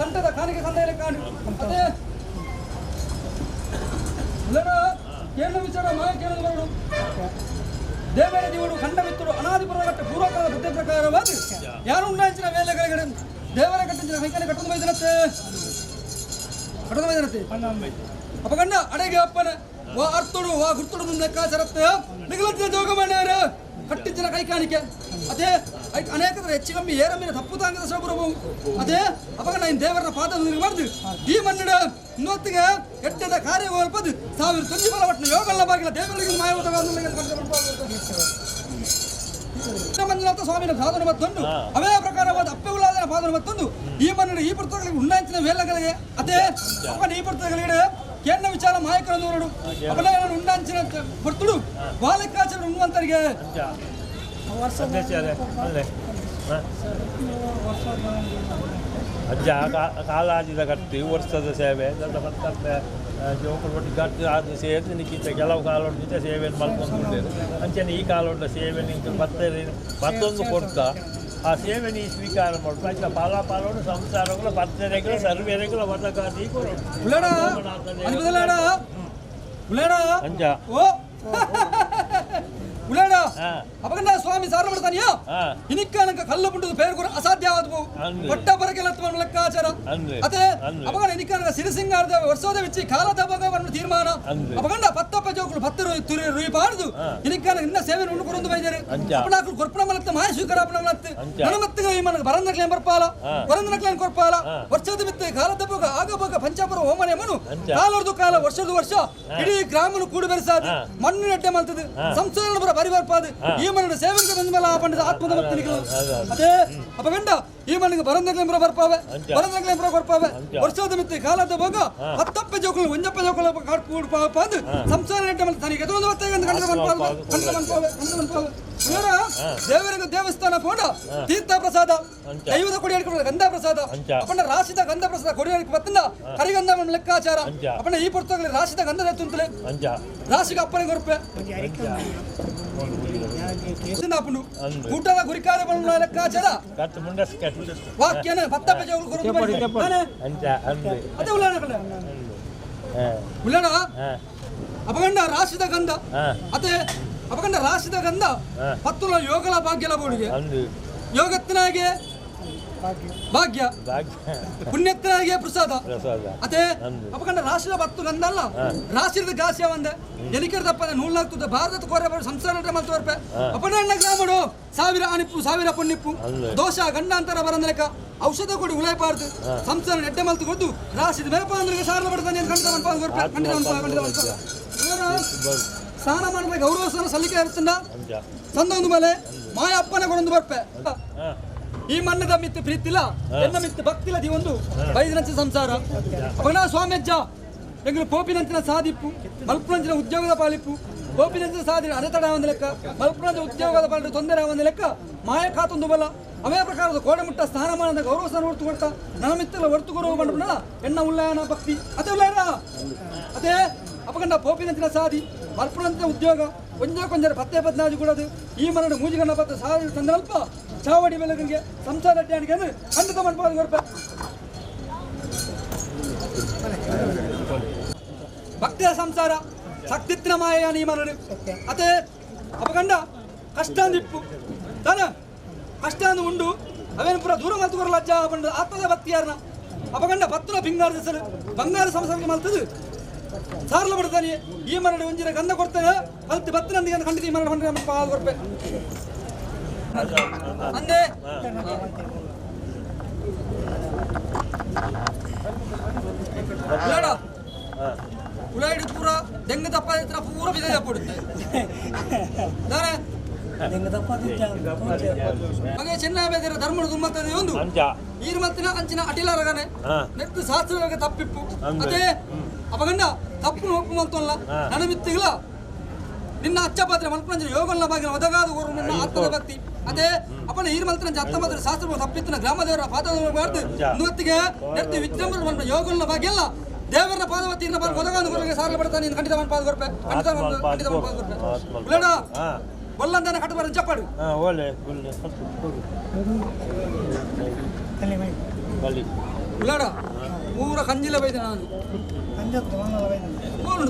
ತಂಟದ ಕಾಣಿಕೆ ಸಂದೇಹ ಕಾಣು ಅದೇ ಕೇರಳ ವಿಚಾರ ಮಾಯ ಕೇರಳ ಬರಡು ದೇವರ ದೇವರು ಖಂಡ ಮಿತ್ತರು ಅನಾದಿ ಪುರಗಟ್ಟ ಪೂರ್ವಕಾಲ ಬುದ್ಧ ಪ್ರಕಾರವಾದ ಯಾರು ಉಂಟಾಂಚಿನ ವೇಲೆಗಳಿಗೆ ದೇವರ ಕಟ್ಟಿಂಚಿನ ಕೈಕಲೆ ಕಟ್ಟೊಂದು ಬೈದನತ್ತೆ ಅಪಗಂಡ ಅಡೆಗೆ ಅಪ್ಪನ ವಾ ಅರ್ತುಡು ವಾ ಗುರ್ತುಡು ಲೆಕ್ಕಾಚಾರತ್ತೆ ನಿಗಲತ್ತಿನ ಜೋಗ ಮಾಡ್ಯಾರ ಕಟ್ಟಿಂಚಿನ ಕೈಕಾಣಿಕೆ ಅದೇ ಅನೇಕರ ಹೆಚ್ಚು ಕಮ್ಮಿ ಏರಮ್ಮಿನ ತಪ್ಪು ತಾಂಗದ ಸೌರಭವು ಅದೇ ಅಪಗಂಡ ಇನ್ ದೇವರ ಪಾದ ಮಾಡಿದು ಈ ಮನ್ನಡ ಇನ್ನೊತ್ತಿಗೆ ಎಟ್ಟದ ಕಾರ್ಯ ಹೋಲ್ಪದು ಸಾವಿರ ತಂಜಿ ಬಲ ಒಟ್ಟಿನ ಯೋಗಲ್ಲ ಬಾಗಿಲ ದೇವರಿಗೆ ಮಾಯವಾದ ಸ್ವಾಮಿನ ಸಾಧನ ಮತ್ತೊಂದು ಅವೇ ಪ್ರಕಾರವಾದ ಅಪ್ಪೆಗುಲಾದನ ಪಾದನ ಮತ್ತೊಂದು ಈ ಮನ್ನಡ ಈ ಪುಸ್ತಕಗಳಿಗೆ ಉನ್ನಾಂಚಿನ ವೇಲಗಳಿಗೆ ಅದೇ ಅಪ್ಪನ ಈ ಪುಸ್ತಕಗಳಿಗೆ ಕೇಂದ್ರ ವಿಚಾರ ಮಾಯಕರನ್ನು ನೋಡು ಅವನ ಉಂಡಾಂಚಿನ ಬರ್ತುಡು ಬಾಲಕಾಚಾರ ಉಣ್ಣುವಂತರಿಗೆ ಅಜ್ಜ ಕಾಲಾಜಿದ ಕಟ್ಟಿ ವರ್ಷದ ಸೇವೆ ದೊಡ್ಡ ಮತ್ತೆ ಜೋಕುಲು ಗಟ್ಟಿ ಆದ ಸೇವೆ ನಿಕ್ಕಿಂತ ಕೆಲವು ಕಾಲೋಟ ಸೇವೆಯನ್ನು ಮಲ್ಕೊಂಡ್ಬಿಟ್ಟಿದೆ ಅಂಚನೆ ಈ ಕಾಲೋಟ ಸೇವೆ ನಿಂತು ಮತ್ತೊಂದು ಕೊಡ್ತಾ ಆ ಸೇವೆ ನೀ ಸ್ವೀಕಾರ ಮಾಡ್ತು ಆಯ್ತು ಪಾಲೋಡ ಸಂಸಾರಗಳು ಪತ್ತೆರೆಗಳು ಸರ್ವೇರೆಗಳು ಬದಕಾತಿ ಅಂಜ ಉಳ್ಳಾಡ ಅಪಗಂಡ ಸ್ವಾಮಿ ಸಾರ ಮಾಡ್ತಾನಿಯಾ ಇನಿಕ್ಕಾನಕ ಕಲ್ಲು ಪುಂಡುದು ಪೇರು ಕೂಡ ಅಸಾಧ್ಯವಾದವು ಒಟ್ಟ ಬರಗೆಲ್ಲ ಲೆಕ್ಕಾಚಾರ ಅದೇ ಅಪಗಂಡ ಇನಿಕ್ಕಾನಕ ಸಿರಿಸಿಂಗಾರದ ವರ್ಷೋದ ವಿಚ್ಚಿ ಕಾಲದ ಭಾಗವನ್ನು ತೀರ್ಮಾನ ಅಪಗಂಡ ಪತ್ತಪ್ಪ ಜೋಕುಲು ಪತ್ತು ರುಯಿ ಪಾಡ್ದು ಇನಿಕ್ಕಾನ ಇನ್ನ ಸೇವೆ ಉಂಡು ಕೊರೊಂದು ಬೈದಾರೆ ಅಪನಾಕುಲು ಕೊರ್ಪಣ ಮಲತ್ತ ಮಾಯ ಸ್ವೀಕಾರ ಅಪನ ಮಲತ್ತ ಮನಮತ್ತಿಗ ಈ ಮನಗ ಬರಂದಕ್ಲೇನ್ ಬರ್ಪಾಲ ಬರಂದಕ್ಲೇನ್ ಕೊರ್ಪಾಲ ವರ್ಷದ ಬಿತ್ತೆ ಕಾಲದ ಭಾಗ ಆಗ ಭಾಗ ಪಂಚಾಪುರ ಹೋಮನೆ ಮನು ಕಾಲರ್ದು ಕಾಲ ವರ್ಷದ ವರ್ಷ ಇಡೀ ಗ್ರಾಮನು ಕೂಡಿ ಬೆರೆಸಾದ ಮಣ್ಣು ಅಡ್ಡೆ ಮಲ್ತದು ಸಂಸಾರ ಬರಿ ಬರ್ಪಾದು ಈ ಮನ ಸೇವೆಗೆ ಬಂದ ಮೇಲೆ ಆ ಪಂಡಿತ ಆತ್ಮದ ಭಕ್ತಿಗಳು ಅದೇ ಅಪಗಂಡ ಈ ಮನೆಗೆ ಬರಂದಕ್ಲೇಂಬ್ರ ಬರ್ಪಾವೆ ಬರಂದಕ್ಲೇಂಬ್ರ ಬರ್ಪಾವೆ ವರ್ಷದ ಮಿತ್ತಿ ಕಾಲದ ಭಾಗ ಹತ್ತಪ್ಪ ಜೋಕುಲು ಒಂಜಪ್ಪ ಜೋಕುಲು ಕಾಡ್ಕೂಡ್ ಪಾದು ಸಂಸಾರ ನೆಟ್ಟ ಮೇಲೆ ತನಗೆ ಎದುರು ಹೊತ್ತಾಗ ದೇವರಿಗೆ ದೇವಸ್ಥಾನ ಪೋಡ ತೀರ್ಥ ಪ್ರಸಾದ ದೈವದ ಕೊಡಿಯಾಡಿಕೊಳ್ಳ ಗಂಧ ಪ್ರಸಾದ ಅಪ್ಪನ ರಾಶಿದ ಗಂಧ ಪ್ರಸಾದ ಕೊಡಿಯಾಡಿಕೆ ಬತ್ತಂದ ಹರಿಗಂಧ ಲೆಕ್ಕಾಚಾರ ಅಪ್ಪನ ಈ ಪುಸ್ತಕದಲ್ಲಿ ರಾಶಿದ ಗಂಧದ ತುಂತಲೆ ರಾಶಿಗೆ ಅಪ್ಪನೆ ಕೊರಪೆ ಅಪ್ಪನು ಊಟದ ಗುರಿಕಾರ್ಯ ಬಣ್ಣ ಲೆಕ್ಕಾಚಾರ ವಾಕ್ಯನ ಭತ್ತ ಅದೇ ಉಳ್ಳಾಡ ಅಪಗಂಡ ರಾಶಿದ ಗಂಧ ಅದೇ ಅಪಗಂಡ ರಾಶಿದ ಗಂಧ ಪತ್ತುಲ ಯೋಗಲ ಭಾಗ್ಯಲ ಬೋಡಿಗೆ ಯೋಗತ್ತಿನಾಗೆ ಭಾಗ್ಯ ಪುಣ್ಯತ್ತಿನಾಗೆ ಪ್ರಸಾದ ಅದೇ ಅಪಗಂಡ ರಾಶಿದ ಭತ್ತು ಗಂಧ ಅಲ್ಲ ರಾಶಿದ ಗಾಸ್ಯ ಒಂದೆ ಎಲಿಕೆದಪ್ಪ ನೂಲ್ನಾಗ್ತದೆ ಭಾರತದ ಕೋರೆ ಸಂಸಾರ ಮಲ್ತೋರ್ಪೆ ಅಪಗಂಡ ಗ್ರಾಮಡು ಸಾವಿರ ಅಣಿಪ್ಪು ಸಾವಿರ ಪುಣ್ಯಪ್ಪು ದೋಷ ಗಂಡಾಂತರ ಬರಂದಲೆಕ್ಕ ಔಷಧ ಕೊಡಿ ಉಳಾಯ್ಪಾರ್ದು ಸಂಸಾರ ನೆಟ್ಟೆ ಮಲ್ತು ಕೊದ್ದು ರಾಶಿದ ಮೇಪ ಅಂದ್ರೆ ಸಾರಲ ಬಡ್ತಾನೆ ಸ್ನಾನ ಮಾಡಿದ್ರೆ ಗೌರವ ಸ್ನಾನ ಸಲ್ಲಿಕೆ ಇರುತ್ತಂಡ ಸಂದೊಂದು ಮೇಲೆ ಮಾಯ ಅಪ್ಪನ ಕೊಡೊಂದು ಬರ್ಪೆ ಈ ಮಣ್ಣದ ಮಿತ್ತು ಪ್ರೀತಿಲ್ಲ ಎನ್ನ ಮಿತ್ತು ಭಕ್ತಿಲ್ಲ ದಿ ಒಂದು ಬೈದಿನಂಚಿನ ಸಂಸಾರ ಅವನ ಸ್ವಾಮ್ಯಜ್ಜ ಎಂಗಳು ಪೋಪಿನಂಚಿನ ಸಾಧಿಪ್ಪು ಮಲ್ಪುನಂಚಿನ ಉದ್ಯೋಗದ ಪಾಲಿಪ್ಪು ಪೋಪಿನಂಚಿನ ಸಾಧಿ ಅಡೆತಡ ಒಂದು ಲೆಕ್ಕ ಮಲ್ಪುನಂಚ ಉದ್ಯೋಗದ ಪಾಲಿಟ್ಟು ತೊಂದರೆ ಒಂದು ಲೆಕ್ಕ ಮಾಯ ಕಾತೊಂದು ಬಲ ಅವೇ ಪ್ರಕಾರದ ಕೋಡೆಮುಟ್ಟ ಸ್ನಾನಮಾನದ ಗೌರವ ಸ್ನಾನ ಹೊರತು ಕೊಡ್ತಾ ನನ್ನ ಮಿತ್ತಲ್ಲ ಹೊರತು ಗೌರವ ಮಾಡ್ಬಿಡ ಎನ್ನ ಉಲ್ಲಾಯನ ಭಕ್ತಿ ಅದೇ ಉಲ್ಲಾಯನ ಅದೇ ಅಪಗಂಡ ಪೋಪಿನಂಚಿನ ಸಾಧಿ ಮಲ್ಪುನಂಚಿನ ಉದ್ಯೋಗ ಕೊಂಜ ಪತ್ತೆ ಬದ್ನಾಜು ಕೂಡದು ಈ ಮರಣ ಮೂಜಿಗಣ್ಣ ಬತ್ತ ಸಾಧಿ ತಂದಲ್ಪ ಚಾವಡಿ ಬೆಳಗ್ಗೆ ಸಂಸಾರ ಅಡ್ಡಾಣಿಗೆ ಖಂಡಿತ ಮಾಡ್ಬೋದು ಗೊರಪ ಭಕ್ತಿಯ ಸಂಸಾರ ಶಕ್ತಿತ್ನ ಮಾಯ ನೀ ಮರಡು ಅದೇ ಅಪಗಂಡ ಕಷ್ಟ ಅಂದಿಪ್ಪು ತಾನ ಕಷ್ಟ ಅಂದು ಉಂಡು ಅವೇನು ಪುರ ದೂರ ಮಲ್ತು ಬರಲ್ಲ ಅಜ್ಜ ಬಂದ ಆತ್ಮದ ಭಕ್ತಿಯಾರನ ಅಪಗಂಡ ಭತ್ತನ ಭಿಂಗಾರ ದಿಸಲು ಬಂಗಾರ ಸಂಸಾರಕ್ಕೆ ಮಲ್ತದು ಸಾರ್ಲ ಬಿಡ್ತಾನೆ ಈ ಮರಡು ಒಂಜಿನ ಗಂಧ ಕೊಡ್ತಾನೆ ಕಲ್ತಿ ಭತ್ತನಂದಿಗೆ ಖಂಡಿತ ಈ ಮರಡು ಬಂದ್ರೆ ಪಾಲ್ ಕೊರ್ಪೆ ಅಂದೆ ಉಳಾಡಿ ಪೂರ ದೆಂಗ ದಪ್ಪ ಪೂರ ಬಿದ ಪಡುತ್ತೆ ಹಾಗೆ ಚೆನ್ನಾಗಿ ಧರ್ಮದ ದುಮ್ಮತ್ತದೆ ಒಂದು ಈರು ಮತ್ತಿನ ಅಂಚಿನ ಅಟಿಲಾರಗನೆ ನೆಟ್ಟು ಶಾಸ್ತ್ರ ತಪ್ಪಿಪ್ಪು ಅದೇ ಅಪಗಂಡ ತಪ್ಪು ಒಪ್ಪು ಮಲ್ತಲ್ಲ ನನ್ನ ಮಿತ್ತಿಗಳ ನಿನ್ನ ಅಚ್ಚ ಪಾತ್ರೆ ಮಲ್ಪಂಜನ ಯೋಗಲ್ಲ ಬಾಗಿನ ಒದಗಾದ ಗೋರು ನಿನ್ನ ಆತ್ಮದ ಭಕ್ತಿ ಅದೇ ಅಪ್ಪನ ಈರು ಮಲ್ತನ ಅತ್ತ ಮಾತ್ರ ಶಾಸ್ತ್ರ ತಪ್ಪಿತ್ತಿನ ಗ್ರಾಮದೇವರ ಪಾದವನ್ನು ಮಾಡ್ದು ಇವತ್ತಿಗೆ ನೆಟ್ಟು ವಿಜೃಂಭಣೆ ಮಲ್ಪ ಯೋಗಲ್ಲ ಬಾಗಿಲ್ಲ ದೇವರ ಪಾದವತಿ ಒದಗಾದ ಗೋರಿಗೆ ಸಾರಲ ಪಡ್ತಾನೆ ನೀನು ಖಂಡಿತ ಪಾದ ಕೊರ್ಪೆ ಖಂಡಿತ ಪಾದ ಕೊರ್ಪೆ ಉಳ್ಳಾಡ ಒಲ್ಲಂದನ ಕಟ್ಟಬಾರ ಚಪ್ಪಾಡು ಉಳ್ಳಾಡ ಪೂರ ಕಂಜಿಲ ಬೈದೆ ನಾನು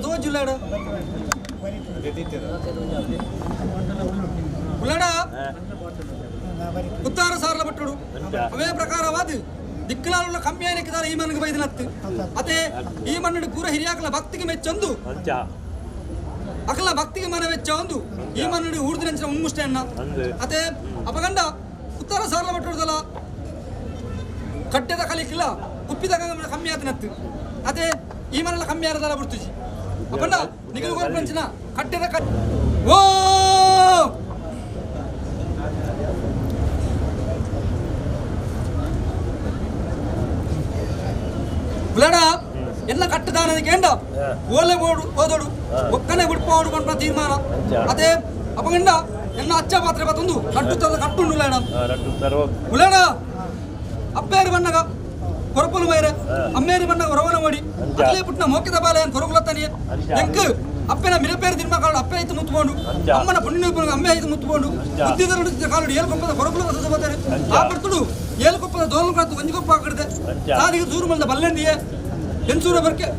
ತೋಜುಲ್ಲಾಡ ಉಳ್ಳಾಡ ಉತ್ತಾರ ಸಾರಲ ಪಟ್ಟಡು ಅವೇ ಪ್ರಕಾರವಾದ ದಿಕ್ಕಲಾಲ ಕಮ್ಮಿ ಆಯ್ಕಿದ್ದಾರೆ ಈ ಮನೆಗೆ ಬೈದಿನತ್ತು ಅದೇ ಈ ಮಣ್ಣು ಪೂರ ಹಿರಿಯಾಕಲ ಭಕ್ತಿಗೆ ಮೆಚ್ಚೊಂದು ಅಕಲ ಭಕ್ತಿಗೆ ಮನ ವೆಚ್ಚ ಒಂದು ಈ ಮಣ್ಣು ಊರ್ದಿನ ಉನ್ಮುಷ್ಟೆ ಅಣ್ಣ ಅದೇ ಅಪಗಂಡ ಉತ್ತರ ಸಾರಲ ಪಟ್ಟದಲ್ಲ ಕಟ್ಟೆದ ಕಲಿಕ್ಕಿಲ್ಲ ಕುಪ್ಪಿದ ಕಮ್ಮಿ ಆತನತ್ತು ಅದೇ ಈ ಮನೆಲ್ಲ ಕಮ್ಮಿ ಆರದಲ್ಲ ಬಿಡ್ತುಜಿ ಅಪ್ಪಣ್ಣ ನಿಗಲು ಗೋರ್ಪಂಚಿನ ಕಟ್ಟೆದ ಓ ಉಳ್ಳಾಡ ಎಲ್ಲ ಕಟ್ಟದಾನದ ಕೇಂದ್ರ ಓಲೆ ಓದೋಡು ಒಕ್ಕನೆ ಬಿಡ್ಪೋಡು ಬಂದ ತೀರ್ಮಾನ ಅದೇ ಅಪಗಂಡ ಎಲ್ಲ ಅಚ್ಚ ಪಾತ್ರೆ ಬತ್ತೊಂದು ಕಟ್ಟುಂಡು ಉಳ್ಳಾಡ ಅಪ್ಪೇರು ಬಣ್ಣಗ ಕೊರಪಲು ಮೈರೆ ಅಮ್ಮೇರಿ ಬಣ್ಣ ಹೊರವನ ಮಾಡಿ ಅಲ್ಲೇ ಪುಟ್ಟ ಮೋಕಿದ ಬಾಲೆ ಕೊರಗುಲತ್ತಾನೆ ಎಂಕ್ ಅಪ್ಪನ ಮಿರಪೇರು ದಿನ ಕಾಳು ಅಪ್ಪೆ ಐತು ಮುತ್ಕೊಂಡು ಅಮ್ಮನ ಪುಣ್ಯ ಅಮ್ಮೆ ಐತು ಮುತ್ಕೊಂಡು ಬುದ್ಧಿದ ಕಾಲು ಏಳ್ಕೊಪ್ಪದ ಕೊರಗುಲ ಬರ್ತಾರೆ ಆ ಬರ್ತುಡು ಏಳ್ಕೊಪ್ಪದ ದೋಲು ಕಾತು ಒಂಜಿಗೊಪ್ಪ ಹಾಕಿಡ್ದೆ ಸಾದಿಗೆ ದೂರ ಬಂದ ಬಲ್ಲೆಂದಿಯೇ ಎನ್ಸೂರ ಬರ್ಕೆ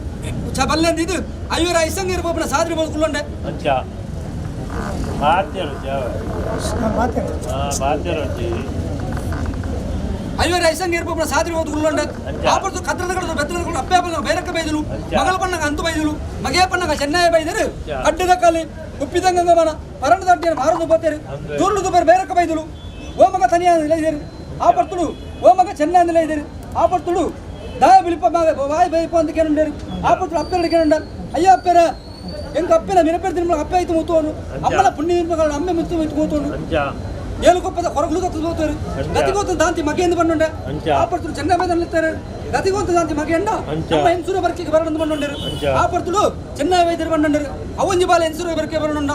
ಬಲ್ಲೆಂದಿ ಇದು ಐವರ ಐಸಂಗ ಇರ್ಬೋಪನ ಸಾದ್ರಿ ಬೋದು ಕುಳ್ಳೊಂಡೆ ಐವರ ಐಸಂಗ ಇರ್ಬೋಪನ ಸಾದ್ರಿ ಬೋದು ಕುಳ್ಳೊಂಡೆ ಆಪರ್ದು ಕದ್ರದ ಕಡದು ಬೆತ್ತದ ಅಪ್ಪೆ ಬೇರಕ್ಕ ಬೈದಲು ಮಗಳ ಪಣ್ಣಗ ಅಂತು ಬೈದಲು ಮಗೆ ಪಣ್ಣಗ ಚೆನ್ನೈ ಬೈದರು ಅಡ್ಡದ ಕಾಲಿ ಉಪ್ಪಿದಂಗ ಮನ ಪರಂಡ ದಡ್ಡಿಯನ್ನು ಮಾರದು ಬತ್ತೇರು ದೂರ್ಲು ದುಬರ್ ಬೇರಕ್ಕ ಬೈದಲು ಓ ಮಗ ತನಿಯ ಇಲ್ಲಿದ್ದೀರಿ ಆಪರ್ತುಡು ಓ ಮಗ ಚೆನ್ನೈ ಅಂದಲೇ ಇದ್ದೀರಿ ಆಪರ್ತುಡು ದಾಯ ಬಿಳಿಪ ವಾಯ್ ಬೈಪ ಅಂತ ಕೇಳುಂಡೇರು ಆಪರ್ತುಡು ಅಪ್ಪೆರಡು ಕೇಳುಂಡ ಅಯ್ಯ ಅಪ್ಪೆರ ಎಂಕ ಅಪ್ಪೆನ ಮಿರಪೇರು ದಿನ ಅಪ್ಪೆ ಆಯ್ತು ಮುತ್ತುವನು ಅಮ್ಮನ ಪುಣ್ಯ ಅಮ್ಮೆ ಮುತ್ತು ಮುತ್ತುವನು ಏಳುಕೊಪ್ಪದ ಹೊರಗುಲು ತೋತಾರೆ ಗತಿಗೋತ ದಾಂತಿ ಮಗೆಯಿಂದ ಬಂದುಂಡೆ ಆಪರ್ತುಡು ಚೆನ್ನೈ ಬೈದಲ್ಲಿರ್ತಾರೆ ಗತಿಗೋತ ದಾಂತಿ ಮಗೆಯಂಡ ನಮ್ಮ ಹೆಂಸೂರ ಬರ್ಕಿಗೆ ಬರೋಣ ಬಂದುಂಡರು ಆಪರ್ತುಡು ಚೆನ್ನೈ ವೈದ್ಯರು ಬಂದುಂಡರು ಅವೊಂಜಿ ಬಾಲ ಹೆಂಸೂರ ಬರ್ಕೆ ಬರೋಣ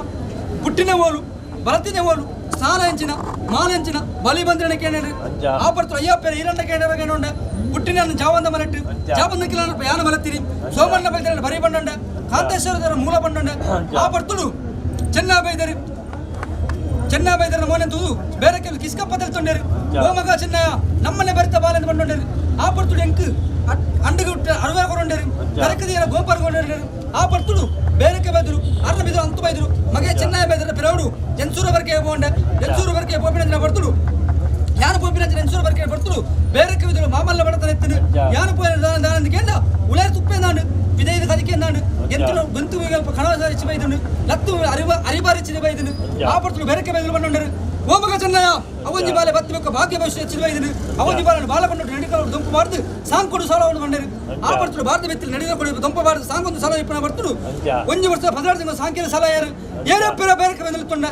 ಪುಟ್ಟಿನ ಓಲು ಬಲತಿನ ಓಲು ಸ್ನಾನ ಹೆಂಚಿನ ಮಾನ ಹೆಂಚಿನ ಬಲಿ ಬಂದ್ರೆ ಕೇಳಿ ಆಪರ್ತುಡು ಅಯ್ಯಪ್ಪರ ಈರಂಡ ಕೇಳಿರ ಕೇಳೋಂಡೆ ಹುಟ್ಟಿನ ಜಾವಂದ ಮರಟ್ಟು ಜಾವಂದ ಕಿಲ ಯಾನ ಮಲತ್ತೀರಿ ಸೋಮಣ್ಣ ಬೈದರೆ ಬರಿ ಬಂಡಂಡ ಕಾಂತೇಶ್ವರ ಮೂಲ ಬಂಡಂಡ ಆ ಬರ್ತುಡು ಚೆನ್ನ ಬೈದರ ಮೋನೆಂದು ಬೇರೆ ಕೆಲವು ಕಿಸ್ಕಪ್ಪದಲ್ಲಿ ತೊಂಡೇರು ಓ ಮಗ ಚೆನ್ನಯ್ಯ ನಮ್ಮನ್ನೇ ಬರಿತ ಬಾಲೆಂದು ಬಂಡೊಂಡೇರು ಆ ಬರ್ತುಡು ಎಂಕ್ ಅಂಡಗೆ ಹುಟ್ಟ ಅರುವೆ ಕೊಡೊಂಡೇರು ಕರಕದಿಯರ ಗೋಪಾಲ ಕೊಂಡೇರು ಆ ಬರ್ತುಡು ಬೇರೆಕ್ಕೆ ಬೈದರು ಅರ್ಧ ಬಿದ್ರು ಅಂತು ಬೈದರು ಮಗೆ ಚೆನ್ನಯ್ಯ ಬೈದರ ಪಿರವಡು ಎಂಸೂರ ಬರ್ಕೆ ಹೋಗೊಂಡ ಎಂಸೂರ ಬರ್ಕೆ ಪೋಪಿನ ಬರ್ತುಡು ಯಾನು ಪೋಪಿನ ಎಂಸೂರ ಬರ್ಕೆ ಬರ್ತುಡು ಬೇರೆಕ್ಕೆ ಬಿದ್ರು ಮಾಮಲ್ಲ ಬಡತನ ಎತ್ತಿನ ಯಾನು ಪೋಪಿನ ದಾನಂದಿಗೆ ಉಳೇರು ತುಪ್ಪೆ ದಾಂಡು ವಿಧೇಯದ ಕದಿಕೆ ದಾಂಡು ಎಂತನು ಗಂತು ಕಣವ ಹೆಚ್ಚು ಬೈದನು ಲತ್ತು ಅರಿಬಾರಿಚಿನ ಬೈದನು ಆ ಬರ್ತುಡು ಬೇರೆಕ್ಕೆ ಬೈದರು ಬಂಡೊಂಡರು ಓ ಮಗ ಚೆನ್ನಯ್ಯ ಅವೊಂಜಿ ಬಾಲೆ ಬತ್ತಬೇಕು ಭಾಗ್ಯ ಭವಿಷ್ಯ ಹೆಚ್ಚಿನ ಬೈದನು ಅವೊಂಜಿ ಬಾಲೆ ಬಾಲ ಬಂಡು ನಡಿಕೊಂಡು ದೊಂಪು ಮಾಡ್ದು ಸಾಂಗ್ ಕೊಡು ಸಾಲವನ್ನು ಬಂಡರು ಆ ಬರ್ತುಡು ಭಾರತ ಬೆತ್ತಿಲು ನಡೆದ ಕೊಡು ದೊಂಪ ಬಾರ್ದು ಸಾಂಗ್ ಒಂದು ಸಾಲ ಇಪ್ಪನ ಬರ್ತುಡು ಒಂದು ವರ್ಷ 16 ತಿಂಗಳು ಸಾಂಕೇನ ಸಾಲ ಯಾರು ಏರಪ್ಪರ ಬೇರೆಕ್ಕೆ ಬಂದು ತೊಂಡ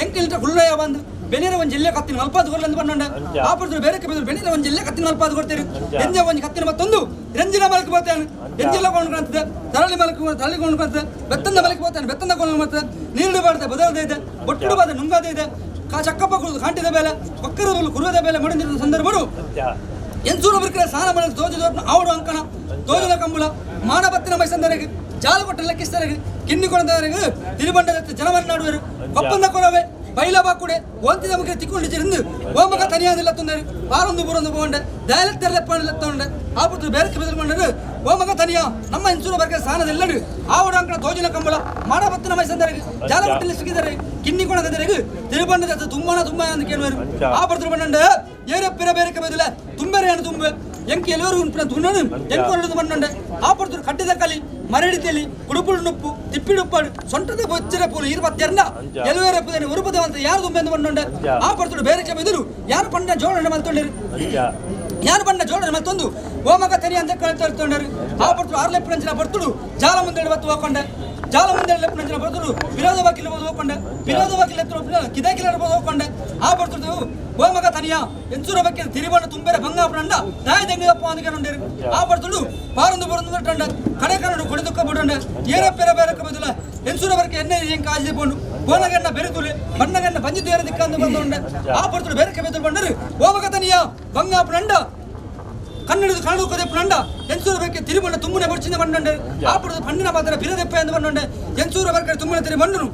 ಎಂಕಿಲ್ಟ ಗುಳ್ಳಯ್ಯ ಬಂದು ಬೆನೆರ ಒಂದು ಜಿಲ್ಲೆ ಕತ್ತಿನ ಮಲ್ಪಾದು ಕೊರಲೆಂದು ಬಂಡೊಂಡ ಆ ಬರ್ತುಡು ಬೇರೆಕ್ಕೆ ಬಂದು ಬೆನೆರ ಒಂದು ಜಿಲ್ಲೆ ಕತ್ತಿನ ಮಲ್ಪಾದು ಕೊಡ್ತೀರಿ ಎಂಜ ಒಂದು ಕತ್ತಿನ ಮತ್ತೊಂದು ರಂಜಿನ ಮಲಕ್ಕೆ ಬರ್ತಾನೆ ಎಂಜೆಲ್ಲ ಕೊಂಡ್ಕೊಂತ ತರಳಿ ಮಲಕ್ಕೆ ತರಳಿ ಕೊಂಡ್ಕೊಂತ ಬೆತ್ತಂದ ಮಲಕ್ಕೆ ಬರ್ತಾನೆ ಬೆತ್ತಂದ ಕೊಂಡು ಮತ್ತೆ ನೀರು ಬಾರ್ದೆ ಬದಲದೇ ಇದೆ ಒಟ್ಟು ಬಾದ ನುಂಗಾದೇ ಇದೆ ಚಕ್ಕಪ್ಪ ಕುಡಿದು ಕಾಂಟಿದ ಬೇಲೆ ಪಕ್ಕದ ಕುರುವದ ಬೇಲೆ ಮಡಿದಿರುವ ಸಂದರ್ಭಗಳು ಎಂಸೂರು ಬರ್ಕರೆ ಸಾಲ ಮಾಡಿ ತೋಜದ ಆವಡು ಅಂಕಣ ತೋಜದ ಕಂಬಳ ಮಾನಬತ್ತಿನ ಮೈಸಂದರಿಗೆ ಜಾಲ ಕೊಟ್ಟ ಲೆಕ್ಕಿಸ್ತರಿಗೆ ಕಿನ್ನಿ ಕೊಡದವರಿಗೆ ತಿರುಬಂಡದ ಜನವನ್ನಾಡುವರು ಒಪ್ಪಂದ ಕೊಡವೆ ಬೈಲ ಬಾಕುಡೆ ಓಂತಿದ ಮುಖ ತಿಕ್ಕೊಂಡಿருந்து ಓಮಗ ತನಿಯಾದಿಲ್ಲ ತೊಂದರೆ ಪಾರೊಂದು ಬುರೊಂದು ಹೋಗೊಂಡೆ ದಯಲೆತ್ತರಲೆಪ್ಪಣ್ಣ ತೊಂಡೆ ಆ ಪುತ್ರ ಬೇರೆಕ್ಕೆ ಬೆದಲ್ಕೊಂಡರು ಓಮಗ ತನಿಯ ನಮ್ಮ ಎಂಸೂರು ಬರ್ಕರೆ ಸಾನದೆಲ್ಲಡು ಆವಡು ಅಂಕಣ ತೋಜಿನ ಕಂಬಳ ಮಾನಬತ್ತಿನ ಮೈಸಂದರಿಗೆ ಜಾಲ ಕೊಟ್ಟಲ್ಲಿ ಸಿಕ್ಕಿದರೆ ಕಿನ್ನಿ ಕೊಡದವರಿಗೆ ತಿರುಬಂಡದ ತುಂಬ ಅಂತ ಕೇಳುವರು ಆ ಪುತ್ರ ಬಂಡ ಏರಪ್ಪಿರ ಬೇರೆಕ್ಕೆ ಬೆದಲ ತುಂಬೆರೆಯನ್ನು ತುಂಬೆ ಎಂಕಿ ಎಲ್ಲರೂ ತುಣ್ಣನು ಎಂಕೊರಡು ಬಂಡೊಂಡೆ ಆ ಪುತ್ರ ಕಟ್ಟಿದ ಕಲಿ ಮರಡಿತೆಲಿ ಕುಡುಪುಳು ನುಪ್ಪು ತಿಪ್ಪಿಡುಪ್ಪಾಡು ಸೊಂಟದ ಬೊಚ್ಚಿರ ಪೂಲು 22 ಎಲ್ಲವೇರಪ್ಪದೇನೆ ಉರುಪದವಂತ ಯಾರು ತುಂಬೆಂದು ಬಂಡೊಂಡೆ ಆ ಪುತ್ರ ಬೇರೆಕ್ಕೆ ಬೆದರು ಯಾರು ಪಂಡ ಜೋಡಣೆ ಮಲ್ತೊಂಡರು ಯಾರು ಪಂಡ ಜೋಡಣೆ ಮಲ್ತೊಂದು ಓಮಗ ತೆರಿ ಅಂತ ಕಳ್ತೊಂಡರು ಆ ಪುತ್ರ 6 ಲೆಪ್ಪನಂಚಿನ ಬರ್ತುಡು ಜಾಲ ಮುಂದೆ ಬತ್ತು ಹೋಕೊಂಡೆ ಜಾಲ ಮುಂದೆ ಲೆಪ್ಪನಂಚಿನ ಬರ್ತುಡು ವಿರೋಧ ವಕೀಲ ಹೋಕೊಂಡೆ ವಿರೋಧ ವಕೀಲ ಕಿದಾಕಿಲ ಹೋಕೊಂಡೆ ಆ ಬರ್ತುಡು ಓ ಮಗ ತನಿಯ ಎಂಸೂರ ಬಗ್ಗೆ ತಿರುಬಣ್ಣ ತುಂಬೆರೆ ಬಂಗಾಪುರಂಡ ದಾಯ ತೆಂಗಪ್ಪ ಅಂದ್ಕೊಂಡರು ಆ ಬರ್ತುಡು ಪಾರೊಂದು ಬರೊಂದು ಬಿಟ್ಟಂಡ ಕಡೆ ಕನ್ನಡ ಕೊಡಿದುಕ್ಕ ಬಿಟ್ಟಂಡ ಏರಪ್ಪೆರ ಬೇರಕ್ಕೆ ಬದಲ ಎಂಸೂರ ಬಗ್ಗೆ ಎಣ್ಣೆ ಹೆಂಗೆ ಕಾಜಿ ಕೊಂಡು ಬೋನಗಣ್ಣ ಬೆರೆತುಲೆ ಬಣ್ಣಗಣ್ಣ ಬಂಜಿದ್ದು ಏರ ದಿಕ್ಕಂದು ಬಂದೊಂಡೆ ಆ ಬರ್ತುಡು ಬೇರಕ್ಕೆ ಬೆದಲು ಬಂಡರು ಓ ಮಗ ತನಿಯ ಬಂಗಾಪುರಂಡ ಕನ್ನಡದ ಕನ್ನಡ ಪುರಂಡ ಎಂಸೂರ ಬಗ್ಗೆ ತಿರುಬಣ್ಣ ತುಂಬನೆ ಬರ್ಚಿಂದ ಬಂಡಂಡೆ ಆ ಪುರದ ಪಣ್ಣಿನ ಮಾತ್ರ ಬಿರದೆಪ್ಪ ಎಂದು ಬಂಡೊಂಡೆ ಎಂಸೂರ ಬಗ್ಗೆ ತುಂಬನೆ ತಿರಿ ಬಂಡನು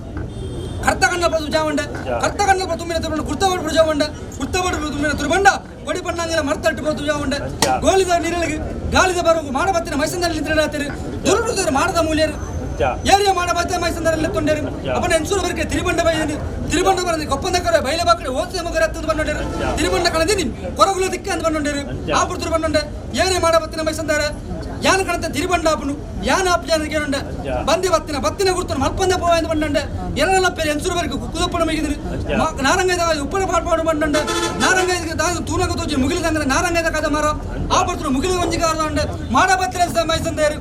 ಕರ್ತಕಣ್ಣ ಪದು ಜಾವಂಡ ಕರ್ತಕಣ್ಣ ತುಂಬಿನ ತಿರುಬಂಡ ಕುರ್ತಬಡು ಜಾವಂಡ ಕುರ್ತಬಡು ತುಂಬಿನ ತಿರುಬಂಡ ಕೊಡಿ ಪಣ್ಣಂಗಿನ ಮರ್ತಟ್ಟು ಬದು ಜಾವಂಡ ಗೋಳಿದ ನೀರಳಿಗೆ ಗಾಳಿದ ಬರುವ ಮಾಡಬತ್ತಿನ ಮೈಸಂದಲ್ಲಿ ತಿರುಗಾಡ್ತಾರೆ ದುರುಡುತ್ತಾರೆ ಮಾಡದ ಮೂಲ್ಯರು ಏರಿಯ ಮಾಡಬತ್ತ ಮೈಸಂದರಲ್ಲಿ ತೊಂಡರು ಅವನ ಎಂಸೂರ ಬರ್ಕೆ ತಿರುಬಂಡ ಬೈದನು ತಿರುಬಂಡ ಬರದಿ ಕೊಪ್ಪಂದ ಕರೆ ಬೈಲೆ ಬಾಕಡೆ ಓದ್ಸೆ ಮಗರ ಹತ್ತದು ಬಂಡೊಂಡರು ತಿರುಬಂಡ ಕಣದಿನಿ ಕೊರಗುಲ ದಿಕ್ಕ ಅಂತ ಬಂಡೊಂಡರು ಆ ಪುತ್ರ ಬಂಡೊಂಡೆ ಏನೇ ಮಾಡಬತ್ತಿನ ಮೈಸಂದಾರ ಯಾನ ಕಣಂತ ತಿರುಬಂಡಾಪನು ಯಾನ ಆಪ್ಜಾನ ಕೇಳಂಡ ಬಂದಿ ಬತ್ತಿನ ಗುರ್ತನ ಮಲ್ಪಂದ ಪೋವಾಯಿಂದ ಬಂಡಂಡೆ ಎರಡಲ್ಲ ಪೇರೆ ಎಂಸೂರು ಬರ್ಕೆ ಕುದಪ್ಪಣ ಮಗಿದ್ರು ನಾರಂಗೈದ ಉಪ್ಪನ ಪಾಡ್ಪಾಡು ಬಂಡಂಡ ನಾರಂಗೈದ ದಾದ ತೂನಗ ತೋಜಿ ಮುಗಿಲಿದಂದ್ರೆ ನಾರಂಗೈದ ಕದ ಮರ ಆ ಪುತ್ರ ಮುಗಿಲು ಒಂಜಿಗಾರದಂಡೆ ಮಾಡಬತ್ತಿನ ಮೈಸಂದಾರು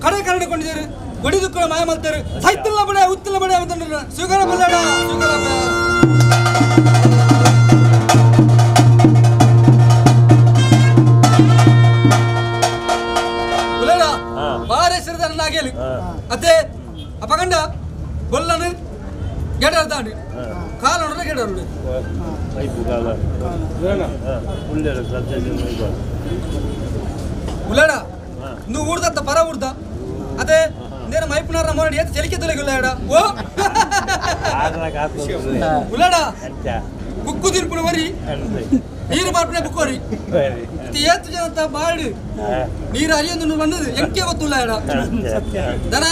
ಕಡೆ ಕರಡಿಕೊಂಡಿದ್ದಾರೆ ಒಡಿದುಕ್ಕ ಮಾಯ ಮಾಡ್ತಾರೆ ಸೈತಿಲ್ಲ ಬಡ ಉತ್ತಿಲ್ಲ ಬಡ ಅಂತಂದ್ರೆ ಸ್ವೀಕಾರ ಬಲ್ಲಾಡ ಸ್ವೀಕಾರ ಬಾರೇಶ್ವರದನ್ನಾಗೇಲಿ ಅದೇ ಅಪಗಂಡ ಬೊಲ್ಲನು ಗೆಡರ್ದಾಂಡು ಕಾಲು ನೋಡ್ರೆ ಗೆಡರು ಉಳ್ಳಾಡ ನೀವು ಊಡ್ದ ಪರ ಊಡ್ದ ಅದೇ ನೇರ ಮೈಪುನಾರ ಮಾಡಿ ಎತ್ತು ಚಲಿಕೆ ತೊಲೆಗುಲ್ಲಾಡ ಓ ಉಳ್ಳಾಡ ಬುಕ್ಕು ತಿರುಪುಣ ಮರಿ ನೀರು ಮಾಡ್ಪಣೆ ಬುಕ್ಕೋರಿ ಏತ್ತು ಜನ ಅಂತ ಬಾಡು ನೀರು ಅರಿಯೊಂದು ಬಂದದು ಎಂಕೆ ಗೊತ್ತಿಲ್ಲ ಎಡ ದನ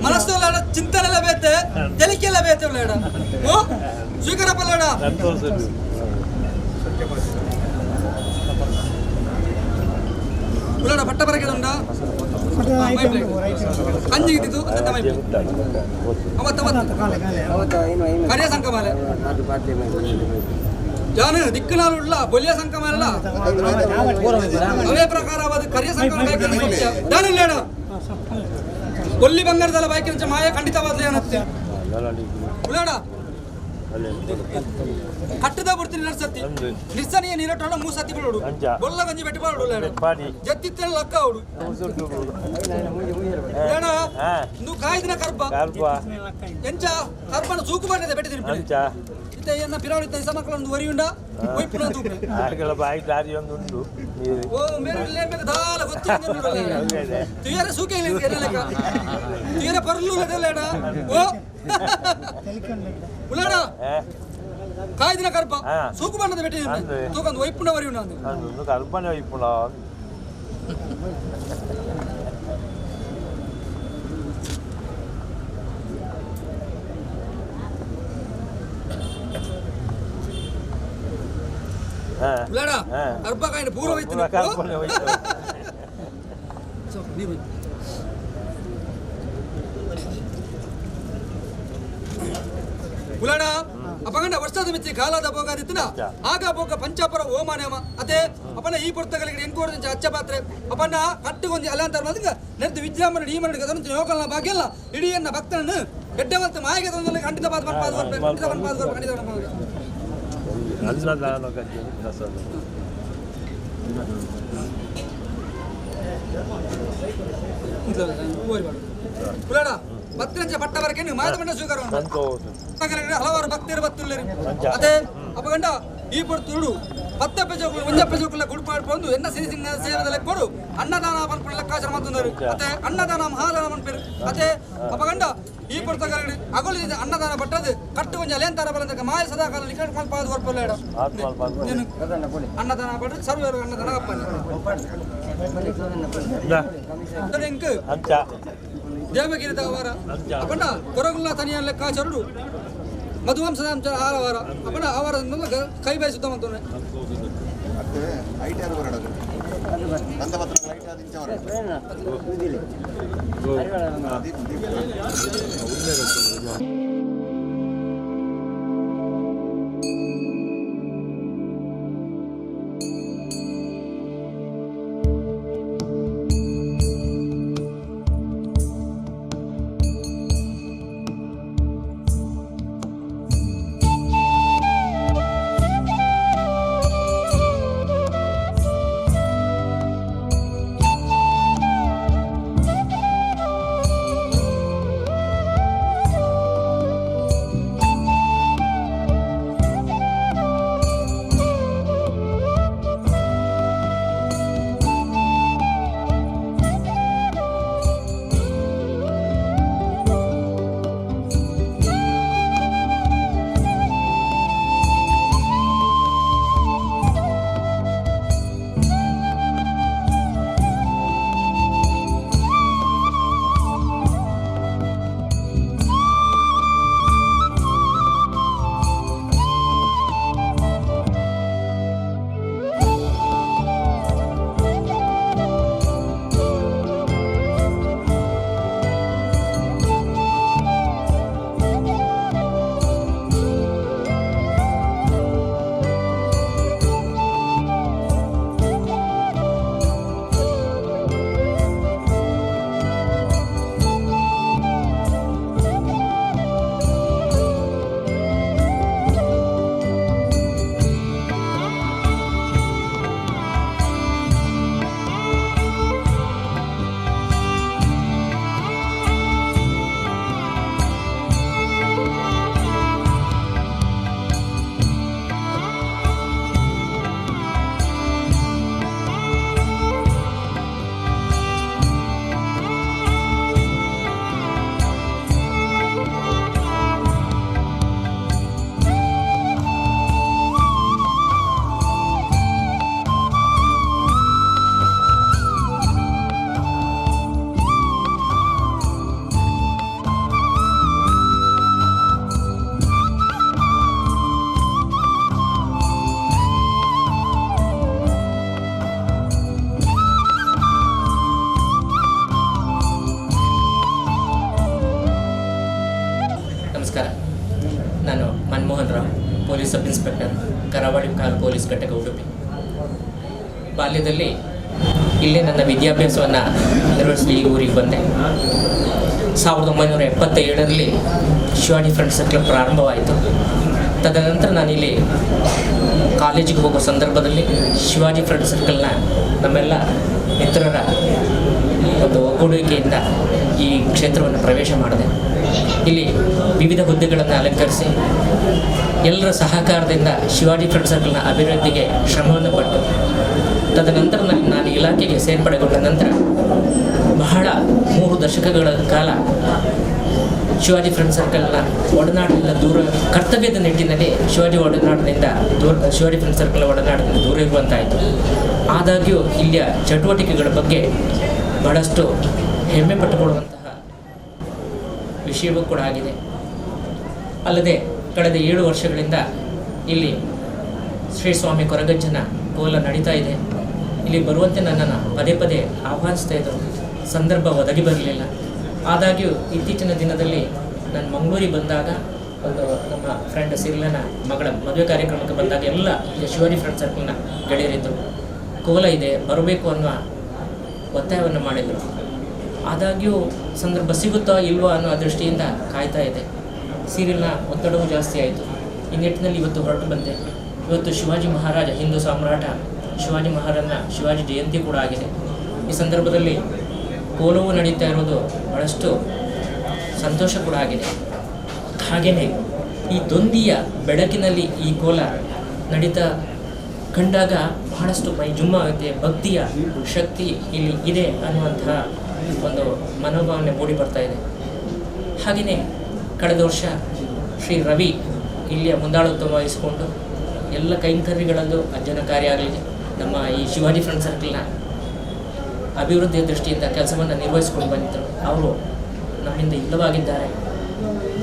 ಮನಸ್ಸು ಇಲ್ಲ ಚಿಂತನೆ ಎಲ್ಲ ಬೇತೆ ತೆಲಿಕೆ ಎಲ್ಲ ಬೇತೆ ಇಲ್ಲ ಓ ಸ್ವೀಕಾರಪ್ಪ ಇಲ್ಲ ಉಳ್ಳಾಡ ಪಟ್ಟ ಬರಕೆ ಉಂಡ ಅಂಜಿಗಿದ್ದು ಕರಿಯ ಸಂಕಮಾಲೆ ಜಾನು ದಿಕ್ಕನಾಳುಳ್ಳ ಬೊಲಿಯ ಸಂಕಮಾಲ ಅವೇ ಪ್ರಕಾರವಾದ ಕರಿಯ ಸಂಕಮ ಕೊಲ್ಲಿ ಬಂಗಾರದಲ್ಲ ಬಾಯ್ಕಿನ ಮಾಯ ಖಂಡಿತವಾದ ಏನತ್ತೆ ಉಳ್ಳಾಡ ಕಟ್ಟದ ಬಿಡ್ತೀನಿ ನಡ್ಸತ್ತಿ ನಿರ್ಸನಿಯ ನೀರಟೋಣ 3 ಸತಿ ಬಿಡೋಡು ಬೊಲ್ಲ ಗಂಜಿ ಬೆಟ್ಟಿ ಬಾಡು ಜತ್ತಿತ್ತೇಳ ಲಕ್ಕ ಅವಡು ಏನ ನೀವು ಕಾಯ್ದಿನ ಕರ್ಪ ಎಂಚ ಕರ್ಪನ ಸೂಕು ಮಾಡಿದೆ ಬೆಟ್ಟಿದ್ದೀನಿ ಇನ್ನ ಪಿರಾಡಿತ ಇಸ ಮಕ್ಕಳೊಂದು ವರಿಯುಂಡ ಒಯ್ಪುನ ತೂಪೆ ಆಗಳ ಬಾಯಿ ದಾರಿ ಒಂದು ಉಂಟು ಓ ಮೇರೆ ಇಲ್ಲೇ ಮೇರೆ ದಾಲ ಗೊತ್ತಿಲ್ಲ ತಿಯರೆ ಸೂಕೆ ಇಲ್ಲ ಏನಲಕ ತಿಯರೆ ಪರ್ಲು ಲಡಲೇಡ ಓ ಉಲಾಡ ಕಾಯ್ದಿನ ಕರ್ಪ ಸೂಕು ಬಣ್ಣದ ಬೆಟ್ಟಿ ತೂಕಂದು ಒಯ್ಪುನ ವರಿಯುಂಡ ಅಂದು ಕಲ್ಪನೆ ಒಯ್ಪುನ ಉಲಾಡ ಅರ್ಬ ಕಾಯಿನ ಪೂರ್ವ ಒಯ್ತಿನ ಕಲ್ಪನೆ ಒಯ್ತು ಸೊ ನೀವು ಉಲಾಡ ಅಪಗಂಡ ವರ್ಷದ ಮಿಚ್ಚಿ ಕಾಲದ ಬೋಗಾದಿತ್ತಿನ ಆಗ ಬೋಗ ಪಂಚಾಪುರ ಓಮಾನೇಮ ಅದೇ ಅಪನ ಈ ಪುಸ್ತಕಗಳಿಗೆ ಎಂಕೋರ್ದಿಂಚ ಅಚ್ಚ ಪಾತ್ರೆ ಅಪನ್ನ ಕಟ್ಟುಗೊಂದು ಅಲಾಂತರ ಮದಿಗ ನೆರೆದು ವಿಜೃಂಭಣೆ ಈ ಮನೆಗೆ ಅದನ್ನು ಯೋಕಲ್ನ ಭಾಗ್ಯಲ್ಲ ಇಡೀಯನ್ನ ಭಕ್ತನನ್ನು ಗೆಡ್ಡೆವಂತ ಮಾಯಿಗೆ ತಂದಲ್ಲಿ ಖಂಡಿತ ಅನ್ನದಾನ ಗದ್ದೆ ಉಲಾಡ ಭಕ್ತರಂಚ ಪಟ್ಟ ಬರಕೆ ಮಾದಮಣ್ಣ ಸ್ವೀಕಾರ ಹಲವಾರು ಭಕ್ತರು ಬತ್ತಿಲ್ಲರಿ ಅದೇ ಅಪಗಂಡ ಈ ಪುರ್ತುಡು 10 ಪೆಜೋಕುಲು 1 ಪೆಜೋಕುಲ ಗುಡ್ ಮಾಡ್ಕೊಂಡು ಎನ್ನ ಸಿರಿಸಿಂಗ ಸೇವೆದಲ್ಲಿ ಕೊಡು ಅನ್ನದಾನ ಪನ್ಪುಳ ಲೆಕ್ಕಾಚಾರ ಮಾಡ್ತಾರೆ ಮತ್ತೆ ಅನ್ನದಾನ ಮಹಾದಾನ ಪನ್ಪೇರು ಅದೇ ಅಪಗಂಡ ಈ ಪುರ್ತಕರಗಡೆ ಅಗೊಳಿದ ಅನ್ನದಾನ ಪಟ್ಟದು ಕಟ್ಟು ಕೊಂಚ ಅಲೆಂತಾರ ಬಲಂತಕ ಮಾಯ ಸದಾ ಕಾಲ ಲಿಖಟ್ ಮಲ್ಪಾದ ಹೊರಪಲ್ಲೇಡ ಅನ್ನದಾನ ಪಟ್ಟದು ಸರ್ವೇರು ಅನ್ನದಾನ ಅಪ್ಪನೆ ಇಂಕ ಅಂಚ ದೇವಗಿರಿ ಅವರ ಅಪ್ಪಣ್ಣ ಕೊರಗುಲ್ಲ ತನಿಯ ಲೆಕ್ಕಾಚಾರರು ಮಧುವಂಶದ ಆರವಾರ ಅಪ್ಪಣ್ಣ ಅವರ ಕೈ ಬಾಯಿ ಸುತ್ತ ಮಾಡ್ತಾನೆ ಪೊಲೀಸ್ ಸಬ್ ಇನ್ಸ್ಪೆಕ್ಟರ್ ಕರಾವಳಿ ಕಾಲ್ ಪೊಲೀಸ್ ಘಟಕ ಉಡುಪಿ. ಬಾಲ್ಯದಲ್ಲಿ ಇಲ್ಲೇ ನನ್ನ ವಿದ್ಯಾಭ್ಯಾಸವನ್ನು ನಿರ್ವಹಿಸಲಿ ಈ ಊರಿಗೆ ಬಂದೆ. 1977ರಲ್ಲಿ ಶಿವಾಜಿ ಫ್ರೆಂಡ್ಸ್ ಕ್ಲಬ್ ಪ್ರಾರಂಭವಾಯಿತು. ತದನಂತರ ನಾನಿಲ್ಲಿ ಕಾಲೇಜಿಗೆ ಹೋಗೋ ಸಂದರ್ಭದಲ್ಲಿ ಶಿವಾಜಿ ಫ್ರೆಂಡ್ಸ್ ಸರ್ಕಲ್ನ ನಮ್ಮೆಲ್ಲ ಮಿತ್ರರ ಒಂದು ಒಗ್ಗೂಡುವಿಕೆಯಿಂದ ಈ ಕ್ಷೇತ್ರವನ್ನು ಪ್ರವೇಶ ಮಾಡಿದೆ. ಇಲ್ಲಿ ವಿವಿಧ ಹುದ್ದೆಗಳನ್ನು ಅಲಂಕರಿಸಿ ಎಲ್ಲರ ಸಹಕಾರದಿಂದ ಶಿವಾಜಿ ಫ್ರೆಂಡ್ ಸರ್ಕಲ್ನ ಅಭಿವೃದ್ಧಿಗೆ ಶ್ರಮವನ್ನು ಪಟ್ಟು ತದನಂತರ ನಾನು ಇಲಾಖೆಗೆ ಸೇರ್ಪಡೆಗೊಂಡ ನಂತರ ಬಹಳ 3 ದಶಕಗಳ ಕಾಲ ಶಿವಾಜಿ ಫ್ರೆಂಡ್ ಸರ್ಕಲ್ನ ಒಡನಾಟದಿಂದ ದೂರ, ಕರ್ತವ್ಯದ ನಿಟ್ಟಿನಲ್ಲಿ ಶಿವಾಜಿ ಫ್ರೆಂಡ್ ಸರ್ಕಲ್ ಒಡನಾಟದಿಂದ ದೂರ ಇರುವಂತಾಯಿತು. ಆದಾಗ್ಯೂ ಇಲ್ಲಿಯ ಚಟುವಟಿಕೆಗಳ ಬಗ್ಗೆ ಬಹಳಷ್ಟು ಹೆಮ್ಮೆ ಪಟ್ಟುಕೊಳ್ಳುವಂತಹ ವಿಷಯವೂ ಕೂಡ ಆಗಿದೆ. ಅಲ್ಲದೆ ಕಳೆದ 7 ವರ್ಷಗಳಿಂದ ಇಲ್ಲಿ ಶ್ರೀ ಸ್ವಾಮಿ ಕೊರಗಜ್ಜನ ಕೋಲ ನಡೀತಾ ಇದೆ. ಇಲ್ಲಿ ಬರುವಂತೆ ನನ್ನನ್ನು ಪದೇ ಪದೇ ಆಹ್ವಾನಿಸ್ತಾ ಇದ್ದರು. ಸಂದರ್ಭ ಒದಗಿ ಬರಲಿಲ್ಲ. ಆದಾಗ್ಯೂ ಇತ್ತೀಚಿನ ದಿನದಲ್ಲಿ ನಾನು ಮಂಗಳೂರಿಗೆ ಬಂದಾಗ ಒಂದು ನಮ್ಮ ಫ್ರೆಂಡ್ ಸಿರ್ಲನ ಮಗಳ ಮದುವೆ ಕಾರ್ಯಕ್ರಮಕ್ಕೆ ಬಂದಾಗ ಎಲ್ಲ ಶಿವಾಜಿ ಫ್ರೆಂಡ್ ಸರ್ಕಲ್ನ ಗೆಳೆಯರಿದ್ದರು. ಕೋಲ ಇದೆ, ಬರಬೇಕು ಅನ್ನೋ ಒತ್ತಾಯವನ್ನು ಮಾಡಿದರು. ಆದಾಗ್ಯೂ ಸಂದರ್ಭ ಸಿಗುತ್ತೋ ಇಲ್ವೋ ಅನ್ನೋ ದೃಷ್ಟಿಯಿಂದ ಕಾಯ್ತಾ ಇದೆ. ಸೀರಿಯಲ್ನ ಒತ್ತಡವೂ ಜಾಸ್ತಿ ಆಯಿತು. ಈ ನಿಟ್ಟಿನಲ್ಲಿ ಇವತ್ತು ಹೊರಟು ಬಂದೆ. ಇವತ್ತು ಶಿವಾಜಿ ಮಹಾರಾಜ, ಹಿಂದೂ ಸಾಮ್ರಾಟ ಶಿವಾಜಿ ಮಹಾರಾಜನ ಶಿವಾಜಿ ಜಯಂತಿ ಕೂಡ ಆಗಿದೆ. ಈ ಸಂದರ್ಭದಲ್ಲಿ ಕೋಲವು ನಡೀತಾ ಇರೋದು ಬಹಳಷ್ಟು ಸಂತೋಷ ಕೂಡ ಆಗಿದೆ. ಹಾಗೆಯೇ ಈ ದೊಂದಿಯ ಬೆಳಕಿನಲ್ಲಿ ಈ ಕೋಲ ನಡೀತಾ ಕಂಡಾಗ ಬಹಳಷ್ಟು ಮೈ ಜುಮ್ಮಾಗುತ್ತೆ. ಭಕ್ತಿಯ ಶಕ್ತಿ ಇಲ್ಲಿ ಇದೆ ಅನ್ನುವಂತಹ ಒಂದು ಮನೋಭಾವನೆ ಮೂಡಿ ಬರ್ತಾ ಇದೆ. ಹಾಗೆಯೇ ಕಳೆದ ವರ್ಷ ಶ್ರೀ ರವಿ ಇಲ್ಲಿಯ ಮುಂದಾಳತ್ವ ವಹಿಸಿಕೊಂಡು ಎಲ್ಲ ಕೈಂಕರ್ಯಗಳಲ್ಲೂ ಅಜ್ಜನ ಕಾರ್ಯ ಆಗಲಿ ನಮ್ಮ ಈ ಶಿವಾಜಿ ಫ್ರೆಂಡ್ ಸರ್ಕಲ್ನ ಅಭಿವೃದ್ಧಿಯ ದೃಷ್ಟಿಯಿಂದ ಕೆಲಸವನ್ನು ನಿರ್ವಹಿಸಿಕೊಂಡು ಬಂದಿದ್ದರು. ಅವರು ನಮ್ಮಿಂದ ಇಲ್ಲವಾಗಿದ್ದಾರೆ,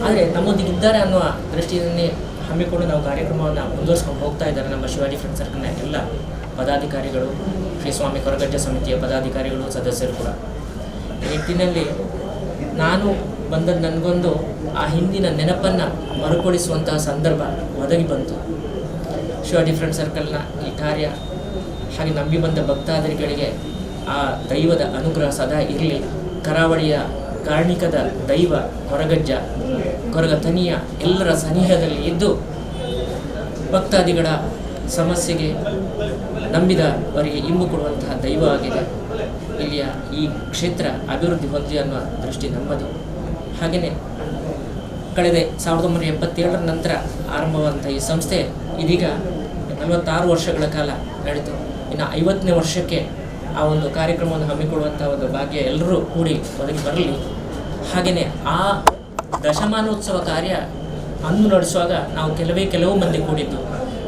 ಆದರೆ ನಮ್ಮೊಂದಿಗಿದ್ದಾರೆ ಅನ್ನುವ ದೃಷ್ಟಿಯನ್ನೇ ಹಮ್ಮಿಕೊಂಡು ನಾವು ಕಾರ್ಯಕ್ರಮವನ್ನು ಮುಂದುವರಿಸ್ಕೊಂಡು ಹೋಗ್ತಾ ಇದ್ದಾರೆ. ನಮ್ಮ ಶಿವಾಜಿ ಫ್ರೆಂಡ್ ಸರ್ಕಲ್ನ ಎಲ್ಲ ಪದಾಧಿಕಾರಿಗಳು, ಶ್ರೀ ಸ್ವಾಮಿ ಕೊರಗಜ್ಜ ಸಮಿತಿಯ ಪದಾಧಿಕಾರಿಗಳು, ಸದಸ್ಯರು ಕೂಡ. ಈ ನಿಟ್ಟಿನಲ್ಲಿ ನಾನು ಬಂದದ್ದು ನನಗೊಂದು ಆ ಹಿಂದಿನ ನೆನಪನ್ನು ಮರುಕಳಿಸುವಂತಹ ಸಂದರ್ಭ ಒದಗಿ ಬಂತು. ಶಿವಾಜಿ ಫ್ರೆಂಡ್ ಸರ್ಕಲ್ನ ಈ ಕಾರ್ಯ ಹಾಗೆ ನಂಬಿ ಬಂದ ಭಕ್ತಾದಿಗಳಿಗೆ ಆ ದೈವದ ಅನುಗ್ರಹ ಸದಾ ಇರಲಿ. ಕರಾವಳಿಯ ಕಾರ್ಣಿಕದ ದೈವ ಕೊರಗಜ್ಜ, ಕೊರಗತನಿಯ ಎಲ್ಲರ ಸನಿಹದಲ್ಲಿ ಇದ್ದು ಭಕ್ತಾದಿಗಳ ಸಮಸ್ಯೆಗೆ ನಂಬಿದವರಿಗೆ ಇಂಬು ಕೊಡುವಂತಹ ದೈವ ಆಗಿದೆ. ಇಲ್ಲಿಯ ಈ ಕ್ಷೇತ್ರ ಅಭಿವೃದ್ಧಿ ಹೊಂದಿ ಅನ್ನುವ ದೃಷ್ಟಿ ನಮ್ಮದು. ಹಾಗೆಯೇ ಕಳೆದ 1977 ನಂತರ ಆರಂಭವಾದಂಥ ಈ ಸಂಸ್ಥೆ ಇದೀಗ 46 ವರ್ಷಗಳ ಕಾಲ ನಡೆಯಿತು. ಇನ್ನು 50ನೇ ವರ್ಷಕ್ಕೆ ಆ ಒಂದು ಕಾರ್ಯಕ್ರಮವನ್ನು ಹಮ್ಮಿಕೊಳ್ಳುವಂಥ ಒಂದು ಭಾಗ್ಯ ಎಲ್ಲರೂ ಕೂಡಿ ಒದಗಿ ಬರಲಿ. ಹಾಗೆಯೇ ಆ ದಶಮಾನೋತ್ಸವ ಕಾರ್ಯ ಅಂದು ನಡೆಸುವಾಗ ನಾವು ಕೆಲವು ಮಂದಿ ಕೂಡಿದ್ದು.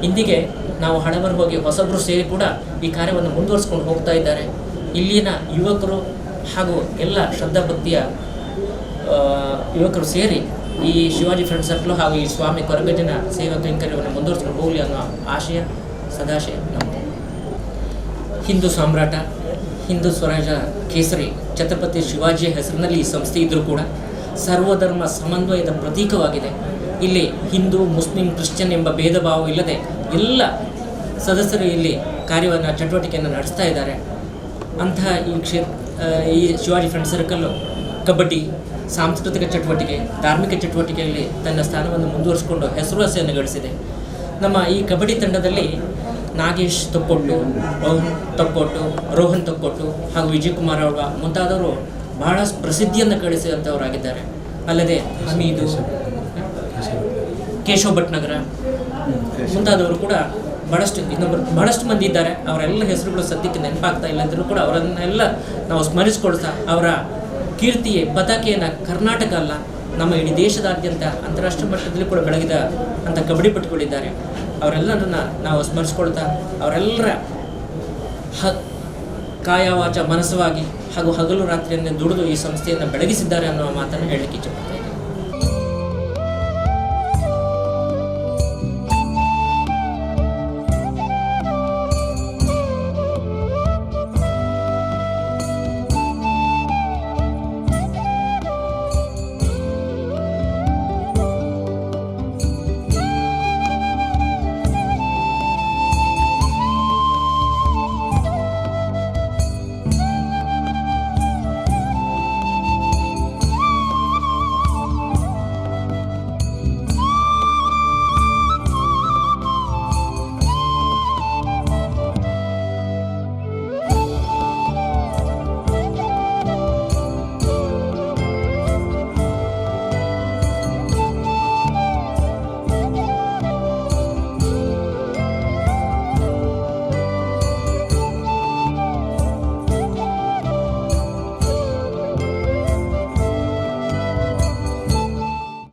ಇಂದಿಗೆ ನಾವು ಹಳಬರು ಹೋಗಿ ಹೊಸಬರು ಸೇರಿ ಕೂಡ ಈ ಕಾರ್ಯವನ್ನು ಮುಂದುವರಿಸ್ಕೊಂಡು ಹೋಗ್ತಾ ಇದ್ದಾರೆ. ಇಲ್ಲಿನ ಯುವಕರು ಹಾಗೂ ಎಲ್ಲ ಶ್ರದ್ಧಾಭಕ್ತಿಯ ಯುವಕರು ಸೇರಿ ಈ ಶಿವಾಜಿ ಫ್ರೆಂಡ್ ಸರ್ಕಲ್ ಹಾಗೂ ಈ ಸ್ವಾಮಿ ಕೊರಗಜ್ಜನ ಸೇವಾ ಕೈಂಕರ್ಯವನ್ನು ಮುಂದುವರಿಸ್ಕೊಂಡು ಹೋಗಲಿ ಅನ್ನೋ ಆಶಯ ಸದಾಶಯ ನಮ್ಮದು. ಹಿಂದೂ ಸಾಮ್ರಾಟ, ಹಿಂದೂ ಸ್ವರಾಜ ಕೇಸರಿ ಛತ್ರಪತಿ ಶಿವಾಜಿಯ ಹೆಸರಿನಲ್ಲಿ ಈ ಸಂಸ್ಥೆ ಇದ್ದರೂ ಕೂಡ ಸರ್ವಧರ್ಮ ಸಮನ್ವಯದ ಪ್ರತೀಕವಾಗಿದೆ. ಇಲ್ಲಿ ಹಿಂದೂ, ಮುಸ್ಲಿಂ, ಕ್ರಿಶ್ಚಿಯನ್ ಎಂಬ ಭೇದ ಭಾವ ಇಲ್ಲದೆ ಎಲ್ಲ ಸದಸ್ಯರು ಇಲ್ಲಿ ಕಾರ್ಯವನ್ನು, ಚಟುವಟಿಕೆಯನ್ನು ನಡೆಸ್ತಾ ಇದ್ದಾರೆ. ಅಂತಹ ಈ ಶಿವಾಜಿ ಫ್ರೆಂಡ್ ಸರ್ಕಲ್ಲು ಕಬಡ್ಡಿ, ಸಾಂಸ್ಕೃತಿಕ ಚಟುವಟಿಕೆ, ಧಾರ್ಮಿಕ ಚಟುವಟಿಕೆಯಲ್ಲಿ ತನ್ನ ಸ್ಥಾನವನ್ನು ಮುಂದುವರಿಸಿಕೊಂಡು ಹೆಸರುವಾಸಿಯನ್ನು ಗಳಿಸಿದೆ. ನಮ್ಮ ಈ ಕಬಡ್ಡಿ ತಂಡದಲ್ಲಿ ನಾಗೇಶ್ ತೊಕ್ಕೊಟ್ಟು, ರೋಹನ್ ತೊಕ್ಕೊಟ್ಟು ಹಾಗೂ ವಿಜಯಕುಮಾರ್ ಅವರ ಮುಂತಾದವರು ಬಹಳ ಪ್ರಸಿದ್ಧಿಯನ್ನು ಗಳಿಸಿದಂಥವರಾಗಿದ್ದಾರೆ. ಅಲ್ಲದೆ ಹಮೀದು, ಕೇಶವ್ ಭಟ್ನಗರ ಮುಂತಾದವರು ಕೂಡ ಬಹಳಷ್ಟು ಮಂದಿ ಇದ್ದಾರೆ. ಅವರೆಲ್ಲ ಹೆಸರುಗಳು ಸದ್ಯಕ್ಕೆ ನೆನಪಾಗ್ತಾ ಇಲ್ಲ ಅಂದರೂ ಕೂಡ ಅವರನ್ನೆಲ್ಲ ನಾವು ಸ್ಮರಿಸ್ಕೊಳ್ತಾ ಅವರ ಕೀರ್ತಿಯ ಪತಾಕೆಯನ್ನು ಕರ್ನಾಟಕ ಅಲ್ಲ, ನಮ್ಮ ಇಡೀ ದೇಶದಾದ್ಯಂತ ಅಂತಾರಾಷ್ಟ್ರೀಯ ಮಟ್ಟದಲ್ಲಿ ಕೂಡ ಬೆಳಗಿದ ಅಂತ ಕಬಡ್ಡಿ ಪಟುಗಳಿದ್ದಾರೆ. ಅವರೆಲ್ಲರನ್ನ ನಾವು ಸ್ಮರಿಸ್ಕೊಳ್ತಾ ಅವರೆಲ್ಲರ ಕಾಯ ವಾಚ ಮನಸ್ಸವಾಗಿ ಹಾಗೂ ಹಗಲು ರಾತ್ರಿಯನ್ನು ದುಡಿದು ಈ ಸಂಸ್ಥೆಯನ್ನು ಬೆಳಗಿಸಿದ್ದಾರೆ ಅನ್ನುವ ಮಾತನ್ನು ಹೇಳಲಿಕ್ಕೆ ಇಚ್ಛೆಪಡ್ತೇನೆ.